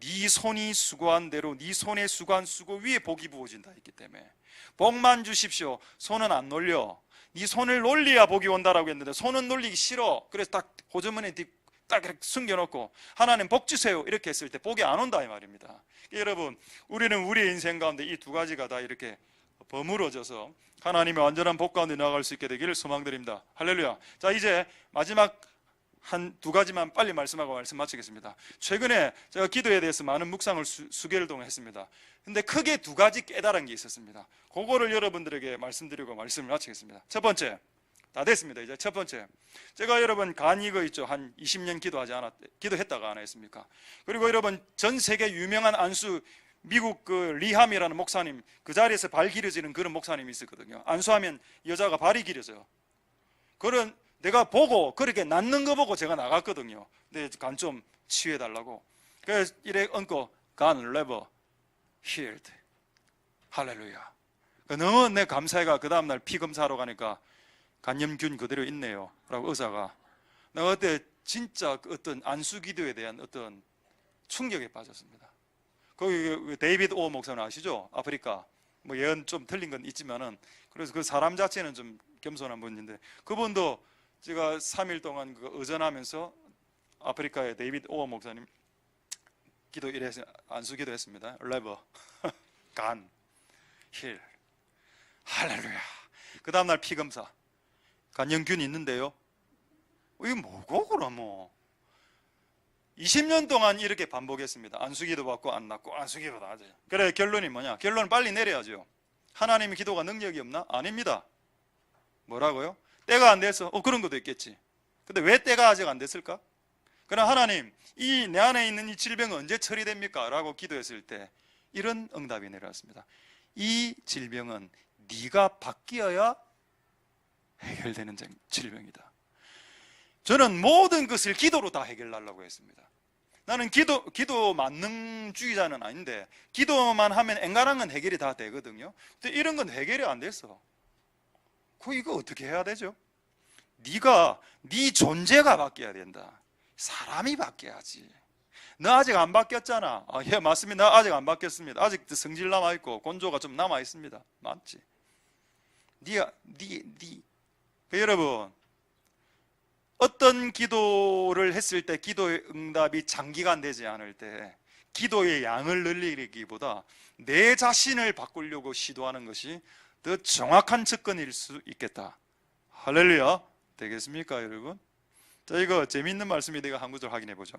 네 손이 수고한 대로 네 손에 수고한 수고 위에 복이 부어진다 했기 때문에, 복만 주십시오. 손은 안 놀려. 네 손을 놀려야 복이 온다라고 했는데 손은 놀리기 싫어. 그래서 딱 호주머니에 딱 이렇게 숨겨놓고 하나님 복 주세요 이렇게 했을 때 복이 안 온다 이 말입니다. 여러분, 우리는 우리의 인생 가운데 이 두 가지가 다 이렇게 버무러져서 하나님의 완전한 복 가운데 나아갈 수 있게 되기를 소망드립니다. 할렐루야. 자, 이제 마지막 한 두 가지만 빨리 말씀하고 말씀 마치겠습니다. 최근에 제가 기도에 대해서 많은 묵상을 수개월 동안 했습니다. 근데 크게 두 가지 깨달은 게 있었습니다. 그거를 여러분들에게 말씀드리고 말씀을 마치겠습니다. 첫 번째, 다 됐습니다. 이제 첫 번째, 제가 여러분 간 이거 있죠. 한 20년 기도했다가 안 했습니까? 그리고 여러분 전 세계 유명한 안수, 미국 그 리함이라는 목사님, 그 자리에서 발 길어지는 그런 목사님이 있었거든요. 안수하면 여자가 발이 길어져요. 그런 내가 보고 그렇게 낫는 거 보고 제가 나갔거든요. 근데 간 좀 치유해달라고. 그래서 이래 얹고 God never healed. 할렐루야. 너무 내 감사해가 그 다음날 피 검사하러 가니까 간염균 그대로 있네요 라고 의사가. 내가 그때 진짜 그 어떤 안수기도에 대한 어떤 충격에 빠졌습니다. 거기 데이비드 오 목사는 아시죠? 아프리카 뭐 예언 좀 틀린 건 있지만은, 그래서 그 사람 자체는 좀 겸손한 분인데, 그분도 제가 3일 동안 그 의전하면서 아프리카의 데이비드 오 목사님 기도 이래서 안수기도 했습니다. 레버, 간, 힐, 할렐루야. 그 다음날 피검사, 간염균 있는데요. 이게 뭐고 그럼 뭐 20년 동안 이렇게 반복했습니다. 안수기도 받고 안 낫고 안수기도 받아요. 그래, 결론이 뭐냐? 결론은 빨리 내려야죠. 하나님의 기도가 능력이 없나? 아닙니다. 뭐라고요? 때가 안 돼서 그런 것도 있겠지. 근데 왜 때가 아직 안 됐을까? 그럼 하나님, 이 내 안에 있는 이 질병은 언제 처리됩니까? 라고 기도했을 때 이런 응답이 내려왔습니다. 이 질병은 네가 바뀌어야 해결되는 질병이다. 저는 모든 것을 기도로 다 해결하려고 했습니다. 나는 기도 만능주의자는 아닌데, 기도만 하면 앵간한 건 해결이 다 되거든요. 근데 이런 건 해결이 안 됐어. 이거 어떻게 해야 되죠? 네 존재가 바뀌어야 된다. 사람이 바뀌어야지. 너 아직 안 바뀌었잖아. 예, 맞습니다. 나 아직 안 바뀌었습니다. 아직 성질 남아있고 건조가 좀 남아있습니다. 맞지? 여러분, 어떤 기도를 했을 때 기도의 응답이 장기간 되지 않을 때 기도의 양을 늘리기보다 내 자신을 바꾸려고 시도하는 것이 더 정확한 접근일 수 있겠다. 할렐루야. 되겠습니까 여러분? 자, 이거 재미있는 말씀인데 이거 한 구절 확인해 보죠.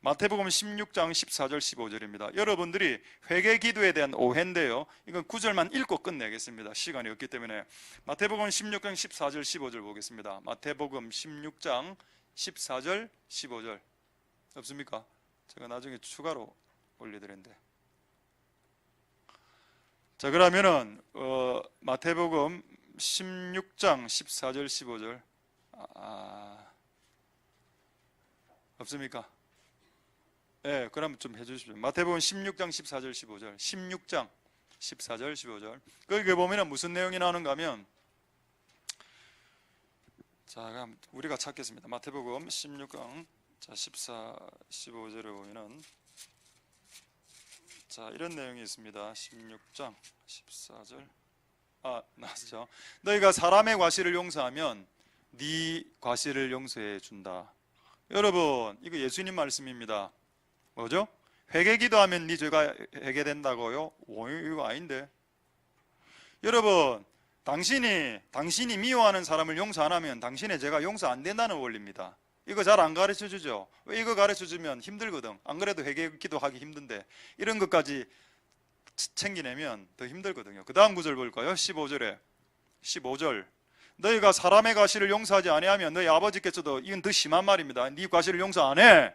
마태복음 16장 14절 15절입니다. 여러분들이 회개 기도에 대한 오해인데요, 이건 구절만 읽고 끝내겠습니다. 시간이 없기 때문에. 마태복음 16장 14절 15절 보겠습니다. 마태복음 16장 14절 15절 없습니까? 제가 나중에 추가로 올려드렸는데. 자, 그러면은 마태복음 16장 14절 15절 없습니까? 네, 그럼 좀 해주십시오. 마태복음 16장 14절 15절 16장 14절 15절 거기 보면 무슨 내용이 나오는가 하면, 자, 그럼 우리가 찾겠습니다. 마태복음 16장 14, 15절에 보면은 자, 이런 내용이 있습니다. 16장 14절 나왔죠. 너희가 사람의 과실을 용서하면 네 과실을 용서해 준다. 여러분, 이거 예수님 말씀입니다. 뭐죠? 회개 기도하면 네 죄가 해결된다고요? 이거 아닌데. 여러분, 당신이 미워하는 사람을 용서 안 하면 당신의 죄가 용서 안 된다는 원리입니다. 이거 잘 안 가르쳐 주죠? 왜 이거 가르쳐 주면 힘들거든. 안 그래도 회개 기도하기 힘든데 이런 것까지 챙기내면 더 힘들거든요. 그 다음 구절 볼까요? 15절에 15절 너희가 사람의 과실을 용서하지 아니하면 너희 아버지께서도, 이건 더 심한 말입니다. 네 과실을 용서 안 해.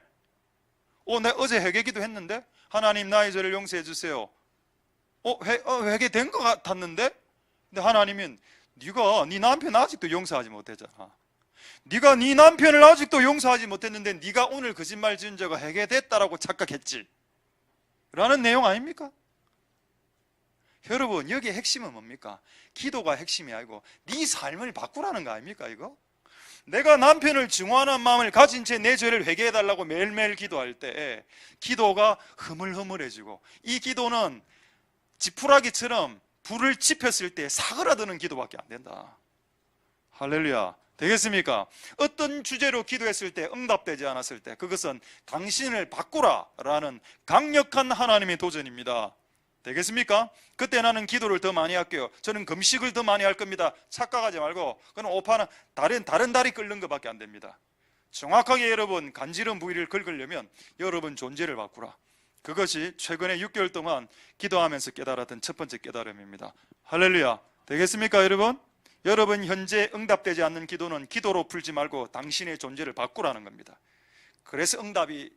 내가 어제 회개기도 했는데 하나님 나의 죄를 용서해 주세요. 회개된 것 같았는데, 근데 하나님은 네가 네 남편 아직도 용서하지 못했잖아. 네가 네 남편을 아직도 용서하지 못했는데 네가 오늘 거짓말 지은 죄가 회개됐다라고 착각했지 라는 내용 아닙니까? 여러분, 여기에 핵심은 뭡니까? 기도가 핵심이 아니고 네 삶을 바꾸라는 거 아닙니까? 이거? 내가 남편을 증오하는 마음을 가진 채 내 죄를 회개해달라고 매일매일 기도할 때 기도가 흐물흐물해지고, 이 기도는 지푸라기처럼 불을 지폈을 때 사그라드는 기도밖에 안 된다. 할렐루야. 되겠습니까? 어떤 주제로 기도했을 때 응답되지 않았을 때 그것은 당신을 바꾸라 라는 강력한 하나님의 도전입니다. 되겠습니까? 그때 나는 기도를 더 많이 할게요. 저는 금식을 더 많이 할 겁니다. 착각하지 말고, 그건 오파는 다른 다리 끓는 것밖에 안 됩니다. 정확하게 여러분 간지러운 부위를 긁으려면 여러분 존재를 바꾸라. 그것이 최근에 6개월 동안 기도하면서 깨달았던 첫 번째 깨달음입니다. 할렐루야. 되겠습니까 여러분? 여러분 현재 응답되지 않는 기도는 기도로 풀지 말고 당신의 존재를 바꾸라는 겁니다. 그래서 응답이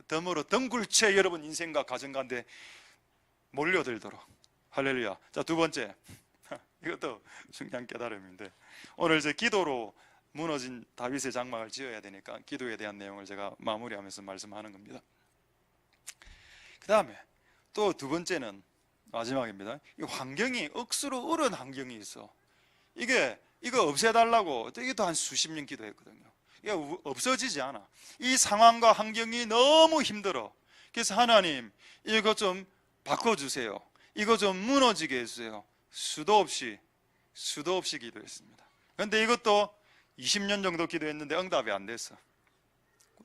덤으로 덩굴채 여러분 인생과 가정 가운데 몰려들도록. 할렐루야. 자, 두 번째, 이것도 중요한 깨달음인데, 오늘 제 기도로 무너진 다윗의 장막을 지어야 되니까 기도에 대한 내용을 제가 마무리하면서 말씀하는 겁니다. 그 다음에 또 두 번째는 마지막입니다. 이 환경이 억수로 어려운 환경이 있어. 이게 이거 없애달라고 이것도 한 수십 년 기도했거든요. 이거 없어지지 않아. 이 상황과 환경이 너무 힘들어. 그래서 하나님 이거 좀 바꿔주세요. 이거 좀 무너지게 해주세요. 수도 없이 기도했습니다. 그런데 이것도 20년 정도 기도했는데 응답이 안 됐어.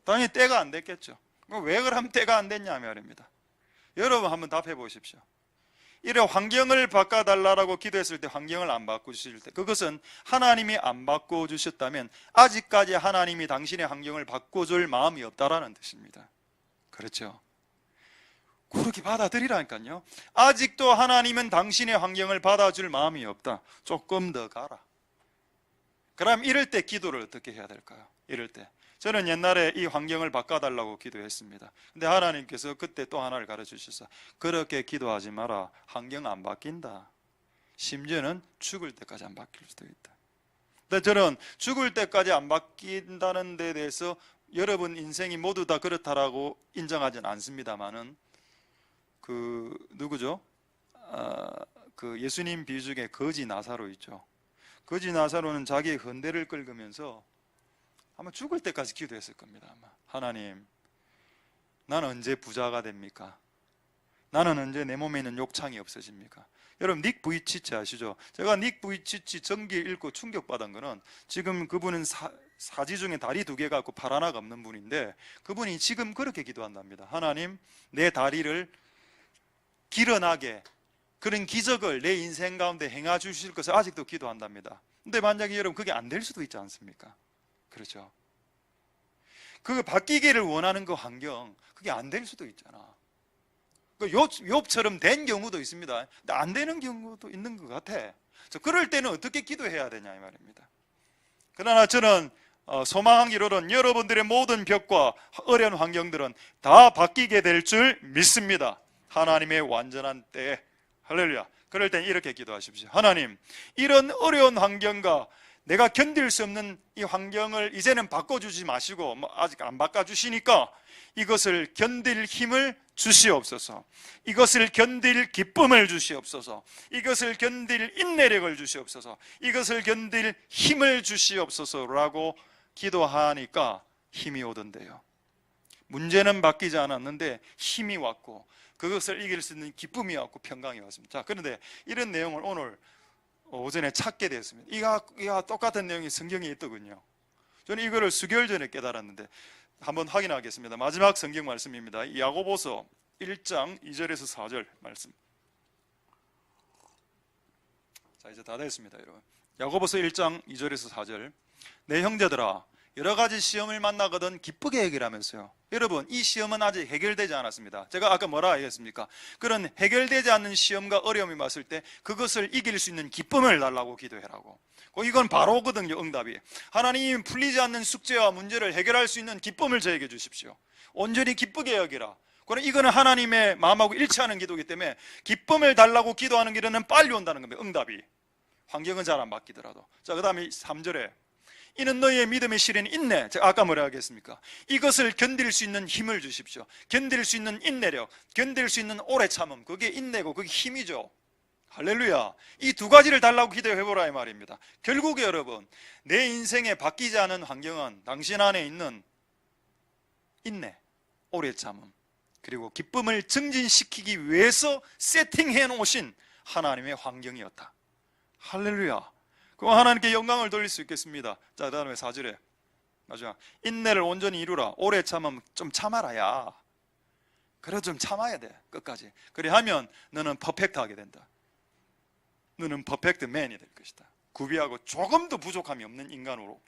당연히 때가 안 됐겠죠. 왜 그러면 때가 안 됐냐 말입니다. 여러분 한번 답해 보십시오. 이래 환경을 바꿔달라고 기도했을 때 환경을 안 바꿔주실 때, 그것은 하나님이 안 바꿔주셨다면 아직까지 하나님이 당신의 환경을 바꿔줄 마음이 없다라는 뜻입니다. 그렇죠? 그렇게 받아들이라니까요. 아직도 하나님은 당신의 환경을 받아줄 마음이 없다. 조금 더 가라. 그럼 이럴 때 기도를 어떻게 해야 될까요? 이럴 때 저는 옛날에 이 환경을 바꿔달라고 기도했습니다. 근데 하나님께서 그때 또 하나를 가르쳐 주셔서 그렇게 기도하지 마라. 환경 안 바뀐다. 심지어는 죽을 때까지 안 바뀔 수도 있다. 근데 저는 죽을 때까지 안 바뀐다는 데 대해서 여러분 인생이 모두 다 그렇다라고 인정하지는 않습니다만은 누구죠? 그 예수님 비유 중에 거지 나사로 있죠. 거지 나사로는 자기의 헌대를 긁으면서 아마 죽을 때까지 기도했을 겁니다. 아마 하나님, 나는 언제 부자가 됩니까? 나는 언제 내 몸에 있는 욕창이 없어집니까? 여러분 닉 부이치치 아시죠? 제가 닉 부이치치 전기 읽고 충격받은 거는 지금 그분은 사지 중에 다리 2개 갖고 팔 하나가 없는 분인데 그분이 지금 그렇게 기도한답니다. 하나님, 내 다리를 길어나게 그런 기적을 내 인생 가운데 행해 주실 것을 아직도 기도한답니다. 근데 만약에 여러분 그게 안 될 수도 있지 않습니까? 그렇죠. 그거 바뀌기를 원하는 그 환경, 그게 안 될 수도 있잖아. 욥처럼 된 경우도 있습니다. 근데 안 되는 경우도 있는 것 같아. 그럴 때는 어떻게 기도해야 되냐 이 말입니다. 그러나 저는 소망하기로는 여러분들의 모든 벽과 어려운 환경들은 다 바뀌게 될 줄 믿습니다. 하나님의 완전한 때에. 할렐루야. 그럴 땐 이렇게 기도하십시오. 하나님, 이런 어려운 환경과 내가 견딜 수 없는 이 환경을 이제는 바꿔주지 마시고 아직 안 바꿔주시니까 이것을 견딜 힘을 주시옵소서. 이것을 견딜 기쁨을 주시옵소서. 이것을 견딜 인내력을 주시옵소서. 이것을 견딜 힘을 주시옵소서라고 기도하니까 힘이 오던데요. 문제는 바뀌지 않았는데 힘이 왔고 그것을 이길 수 있는 기쁨이 왔고 평강이 왔습니다. 자, 그런데 이런 내용을 오늘 오전에 찾게 되었습니다. 이가 똑같은 내용이 성경에 있더군요. 저는 이거를 수개월 전에 깨달았는데 한번 확인하겠습니다. 마지막 성경 말씀입니다. 야고보서 1장 2절에서 4절 말씀. 자, 이제 다 됐습니다, 여러분. 야고보서 1장 2절에서 4절. 내 형제들아, 여러 가지 시험을 만나거든 기쁘게 여기라면서요. 여러분, 이 시험은 아직 해결되지 않았습니다. 제가 아까 뭐라 했습니까? 그런 해결되지 않는 시험과 어려움이 왔을 때 그것을 이길 수 있는 기쁨을 달라고 기도해라고. 이건 바로거든요, 응답이. 하나님, 풀리지 않는 숙제와 문제를 해결할 수 있는 기쁨을 저에게 주십시오. 온전히 기쁘게 여기라. 그럼 이거는 하나님의 마음하고 일치하는 기도이기 때문에 기쁨을 달라고 기도하는 기도는 빨리 온다는 겁니다, 응답이. 환경은 잘 안 바뀌더라도. 자, 그 다음에 3절에 이는 너희의 믿음의 실인 인내. 제가 아까 뭐라 하겠습니까? 이것을 견딜 수 있는 힘을 주십시오. 견딜 수 있는 인내력, 견딜 수 있는 오래 참음. 그게 인내고 그게 힘이죠. 할렐루야. 이 두 가지를 달라고 기도해보라 이 말입니다. 결국에 여러분, 내 인생에 바뀌지 않은 환경은 당신 안에 있는 인내, 오래 참음, 그리고 기쁨을 증진시키기 위해서 세팅해 놓으신 하나님의 환경이었다. 할렐루야. 그럼 하나님께 영광을 돌릴 수 있겠습니다. 자, 그 다음에 4절에 마지막 인내를 온전히 이루라. 오래 참으면 좀 참아라야. 그래 좀 참아야 돼 끝까지. 그래 하면 너는 퍼펙트하게 된다. 너는 퍼펙트 맨이 될 것이다. 구비하고 조금도 부족함이 없는 인간으로.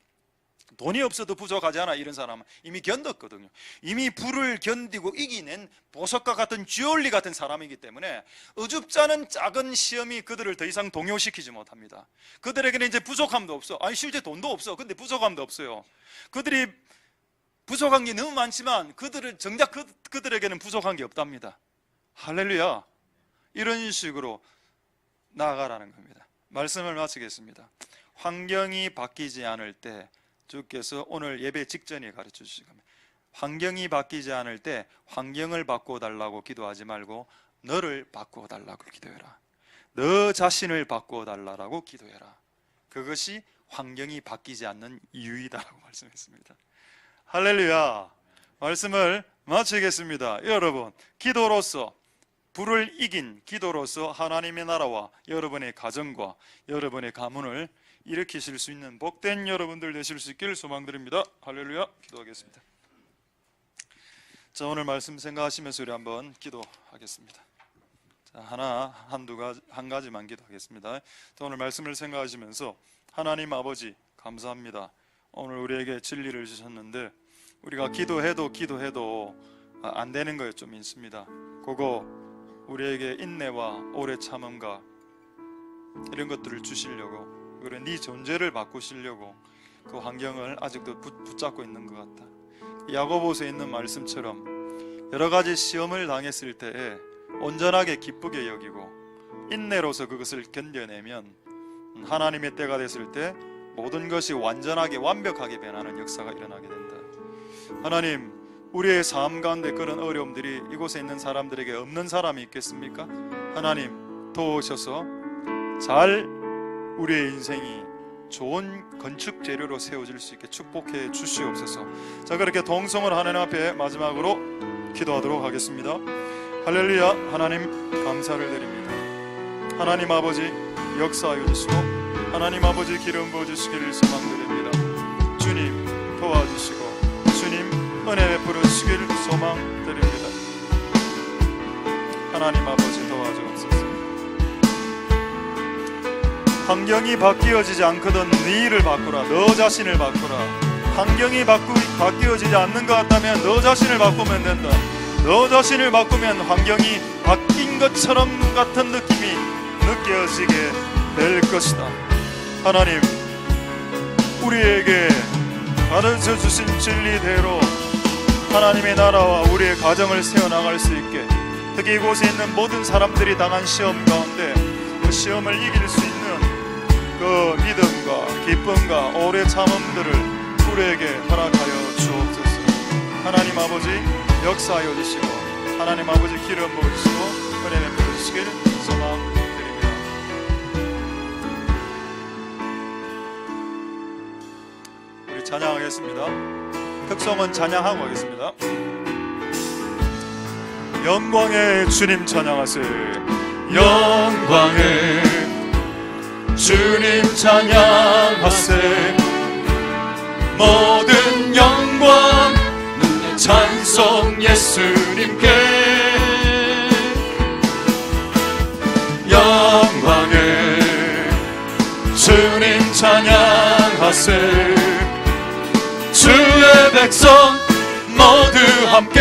돈이 없어도 부족하지 않아. 이런 사람은 이미 견뎠거든요. 이미 불을 견디고 이기는 보석과 같은 쥐올리 같은 사람이기 때문에 어줍지 않은 작은 시험이 그들을 더 이상 동요시키지 못합니다. 그들에게는 이제 부족함도 없어. 아니 실제 돈도 없어. 근데 부족함도 없어요. 그들이 부족한 게 너무 많지만 그들은 정작 그들에게는 부족한 게 없답니다. 할렐루야. 이런 식으로 나아가라는 겁니다. 말씀을 마치겠습니다. 환경이 바뀌지 않을 때 주께서 오늘 예배 직전에 가르쳐 주신 겁니다. 환경이 바뀌지 않을 때 환경을 바꿔달라고 기도하지 말고 너를 바꿔달라고 기도해라. 너 자신을 바꿔달라고 기도해라. 그것이 환경이 바뀌지 않는 이유이다라고 말씀했습니다. 할렐루야. 말씀을 마치겠습니다. 여러분, 기도로서, 불을 이긴 기도로서 하나님의 나라와 여러분의 가정과 여러분의 가문을 일으키실 수 있는 복된 여러분들 되실 수 있기를 소망드립니다. 할렐루야. 기도하겠습니다. 자, 오늘 말씀 생각하시면서 우리 한번 기도하겠습니다. 자, 한 가지만 기도하겠습니다. 자, 오늘 말씀을 생각하시면서 하나님 아버지 감사합니다. 오늘 우리에게 진리를 주셨는데 우리가 기도해도 안 되는 거에 좀 있습니다. 그거 우리에게 인내와 오래 참음과 이런 것들을 주시려고, 그래 네 존재를 바꾸시려고 그 환경을 아직도 붙잡고 있는 것 같다. 야고보서에 있는 말씀처럼 여러 가지 시험을 당했을 때에 온전하게 기쁘게 여기고 인내로서 그것을 견뎌내면 하나님의 때가 됐을 때 모든 것이 완전하게 완벽하게 변하는 역사가 일어나게 된다. 하나님, 우리의 삶 가운데 그런 어려움들이 이곳에 있는 사람들에게 없는 사람이 있겠습니까? 하나님 도우셔서 잘 우리의 인생이 좋은 건축 재료로 세워질 수 있게 축복해 주시옵소서. 자, 그렇게 동성을 하나님 앞에 마지막으로 기도하도록 하겠습니다. 할렐루야. 하나님 감사를 드립니다. 하나님 아버지 역사하여 주시고 하나님 아버지 기름 부어주시기를 소망드립니다. 주님 도와주시고 주님 은혜 베풀어 주시기를 소망드립니다. 하나님 아버지 도와주옵소서. 환경이 바뀌어지지 않거든 네 일을 바꾸라. 너 자신을 바꾸라. 환경이 바뀌어지지 않는 것 같다면 너 자신을 바꾸면 된다. 너 자신을 바꾸면 환경이 바뀐 것처럼 같은 느낌이 느껴지게 될 것이다. 하나님, 우리에게 가르쳐 주신 진리대로 하나님의 나라와 우리의 가정을 세워나갈 수 있게, 특히 이곳에 있는 모든 사람들이 당한 시험 가운데 그 시험을 이길 수 있는 그 믿음과 기쁨과 오래 참음들을 우리에게 허락하여 주옵소서. 하나님 아버지 역사하여 주시고 하나님 아버지 기름 부어주시고 은혜 베풀어 주시길 소망드립니다. 우리 찬양하겠습니다. 특성은 찬양하고 하겠습니다. 영광의 주님 찬양하세요. 영광의 주님 찬양하세. 모든 영광 찬송 예수님께. 영광의 주님 찬양하세. 주의 백성 모두 함께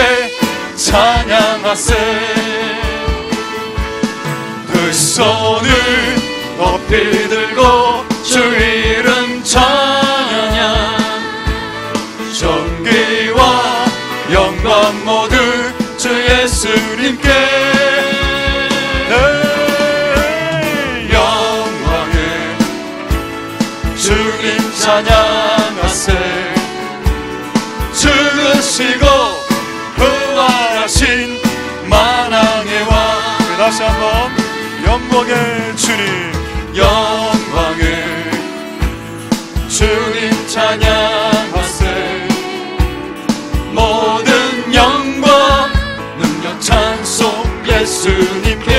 찬양하세. 두 손을 높이 들고 주 이름 찬양. 존귀와 영광 모두 주 예수님께. 영광의 주님 찬양하세. 죽으시고 부활하신 만왕의 왕. 다시 한번 영광의 주님. 영광의 주님 찬양하세. 모든 영광 능력 찬송 예수님께.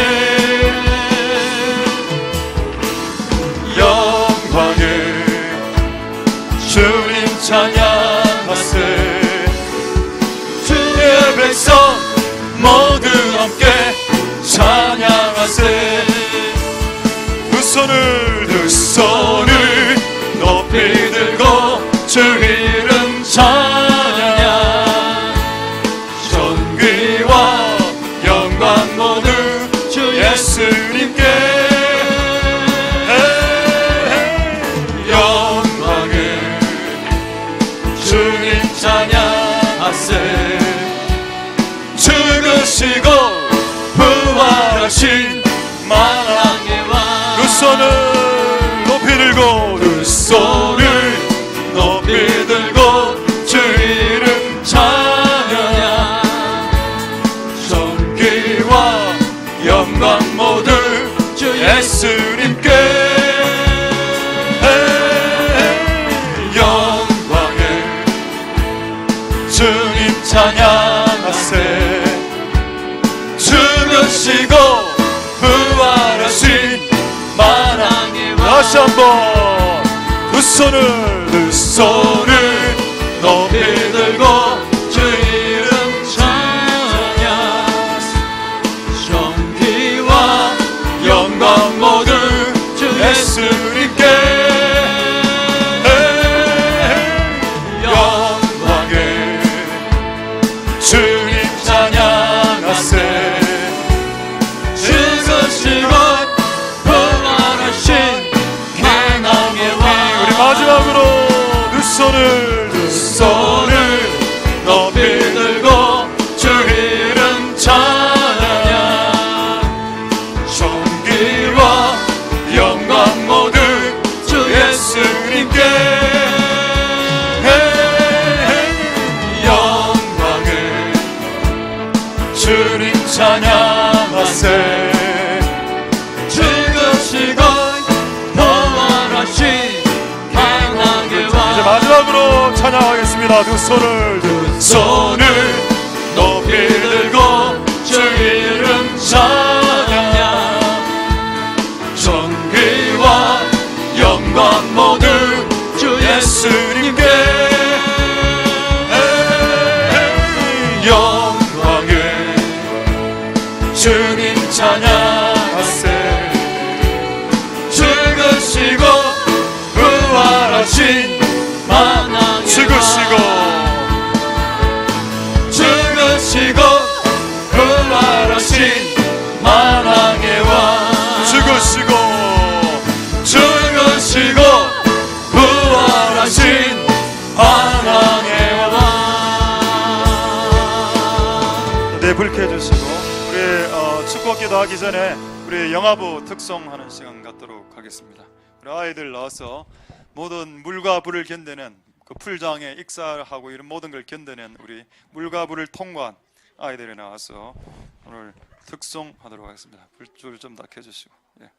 영광의 주님 찬양하세. 주의 백성 모두 함께 찬양하세. 두 손을 높이 들고 주 이름 찬양. 존귀와 영광 모두 주 예수님께. 영광의 주님 찬양하세. 죽으시고 부활하신 만왕의 왕. 두 손을 높이 들고 두 손을 높이 들고 주 이름 찬양. 존귀와 영광 모두 주 예수님께. 한번 두 손을 두 손을 높이 들고 주 이름 찬양 존귀와 영광 모두 주 예수님께 영광을 주님 찬양하세 죽으시고 부활하신 만왕의 왕 우리 마지막으로 두 손을 높이 들고 주 이름 찬양 존귀와 영광 모두 주 예수님께 영광을 주님 찬양하세 죽으시고 부활하신 만왕의 왕 이제 마지막으로 찬양하겠습니다. 두 손을 높이 들고 주 이름 찬양 존귀와 영광 모두 주 예수님께 영광을 주님 찬양하세 죽으시고 부활하신 만왕의 죽으시고 부활하신 만왕의 왕 죽으시고 부활하신 만왕의 왕 네, 불 켜주시고 우리 축복 기도하기 전에 우리 영화부 특송하는 시간 갖도록 하겠습니다. 우리 아이들 나와서 모든 물과 불을 견디는 그 풀장에 익사하고 이런 모든 걸 견디는 우리 물과 불을 통과한 아이들이 나와서 오늘 특송하도록 하겠습니다. 불줄 좀 다 켜주시고 예.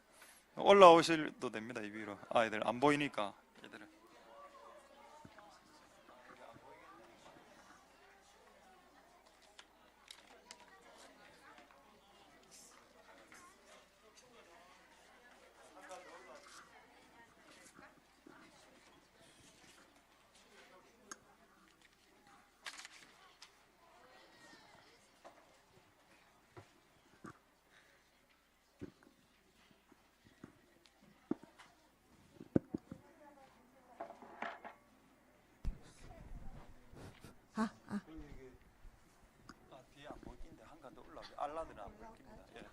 올라오실도 됩니다. 이 위로 아이들 안 보이니까 얘들은. 뒤에 안 보이긴데 한 칸 더 올라오게 알라드는 안 보입니다. 예.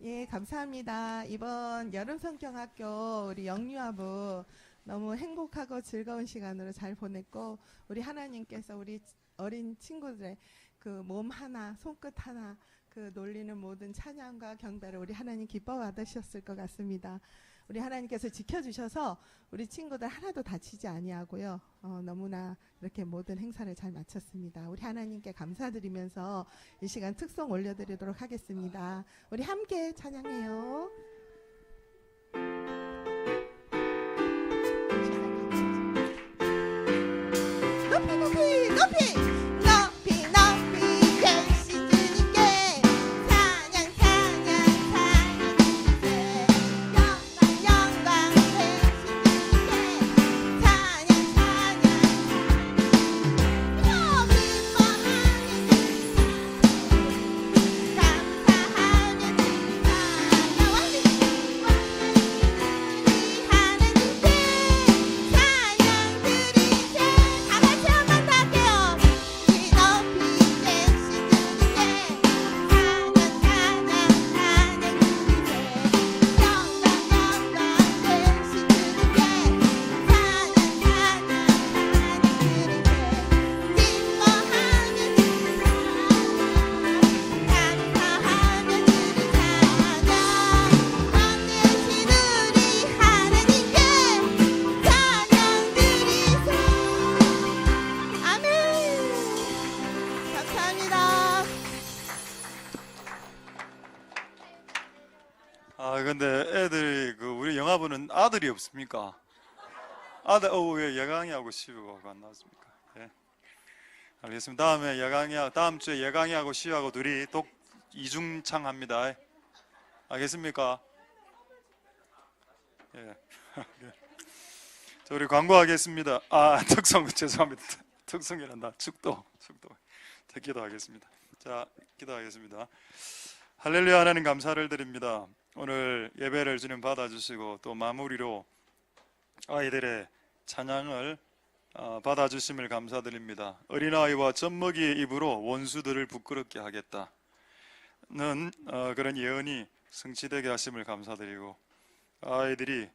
예, 감사합니다. 이번 여름성경학교 우리 영유아부 너무 행복하고 즐거운 시간으로 잘 보냈고 우리 하나님께서 우리 어린 친구들의 그 몸 하나, 손끝 하나 그 놀리는 모든 찬양과 경배를 우리 하나님 기뻐 받으셨을 것 같습니다. 우리 하나님께서 지켜주셔서 우리 친구들 하나도 다치지 아니하고요. 너무나 이렇게 모든 행사를 잘 마쳤습니다. 우리 하나님께 감사드리면서 이 시간 특송 올려드리도록 하겠습니다. 우리 함께 찬양해요. 높이 높이 높이 높이 높이 계신 주님께 찬양 찬양 찬양 주세 영광 영광 계신 주님께 찬양 찬양 찬양 기뻐하는 감사하는 찬양 완전히 하나님께 찬양 드리세 다 같이 한번 더 할게요. 이 높이 계신 주님께 찬양 찬양 찬양 드리세 영광 영광 되신 주님께 찬양 찬양 찬양 드리세 기뻐하는 주님 찬양 감사하는 주님 찬양 왕되신 우리 하나님께 찬양 드리세 아멘. 감사합니다. 근데 애들이 그 우리 영화부는 아들이 없습니까? 아들, 왜 예강이하고 시우가 안 나왔습니까? 예. 알겠습니다. 다음 주에 예강이하고 시우하고 둘이 이중창 합니다. 알겠습니까? 예. 자, 우리 광고하겠습니다. 특성, 죄송합니다. 특성이란다. 축도. 자, 기도하겠습니다. 자, 기도하겠습니다. 할렐루야. 하나님 감사를 드립니다. 오늘 예배를 주님 받아주시고 또 마무리로 아이들의 찬양을 받아주심을 감사드립니다. 어린아이와 젖먹이의 입으로 원수들을 부끄럽게 하겠다는 그런 예언이 성취되게 하심을 감사드리고 아이들이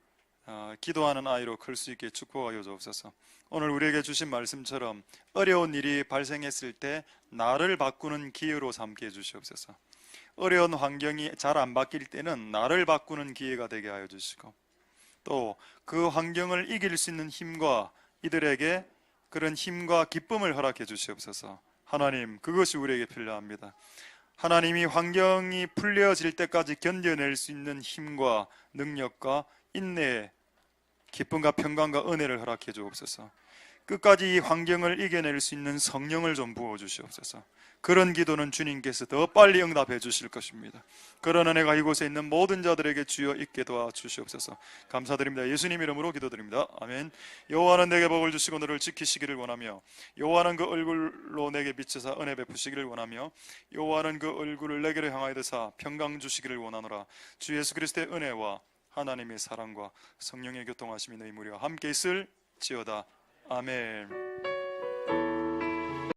기도하는 아이로 클 수 있게 축복하여 주옵소서. 오늘 우리에게 주신 말씀처럼 어려운 일이 발생했을 때 나를 바꾸는 기회로 삼게 해주시옵소서. 어려운 환경이 잘 안 바뀔 때는 나를 바꾸는 기회가 되게 하여 주시고 또 그 환경을 이길 수 있는 힘과 이들에게 그런 힘과 기쁨을 허락해 주시옵소서. 하나님, 그것이 우리에게 필요합니다. 하나님이 환경이 풀려질 때까지 견뎌낼 수 있는 힘과 능력과 인내의 기쁨과 평강과 은혜를 허락해 주옵소서. 끝까지 이 환경을 이겨낼 수 있는 성령을 좀 부어 주시옵소서. 그런 기도는 주님께서 더 빨리 응답해 주실 것입니다. 그런 은혜가 이곳에 있는 모든 자들에게 주여 있게 도와주시옵소서. 감사드립니다. 예수님 이름으로 기도드립니다. 아멘. 여호와는 내게 복을 주시고 너를 지키시기를 원하며 여호와는 그 얼굴로 내게 비추사 은혜 베푸시기를 원하며 여호와는 그 얼굴을 내게로 향하여 드사 평강 주시기를 원하노라. 주 예수 그리스도의 은혜와 하나님의 사랑과 성령의 교통하심이 너희 무리와 함께 있을지어다. 아멘.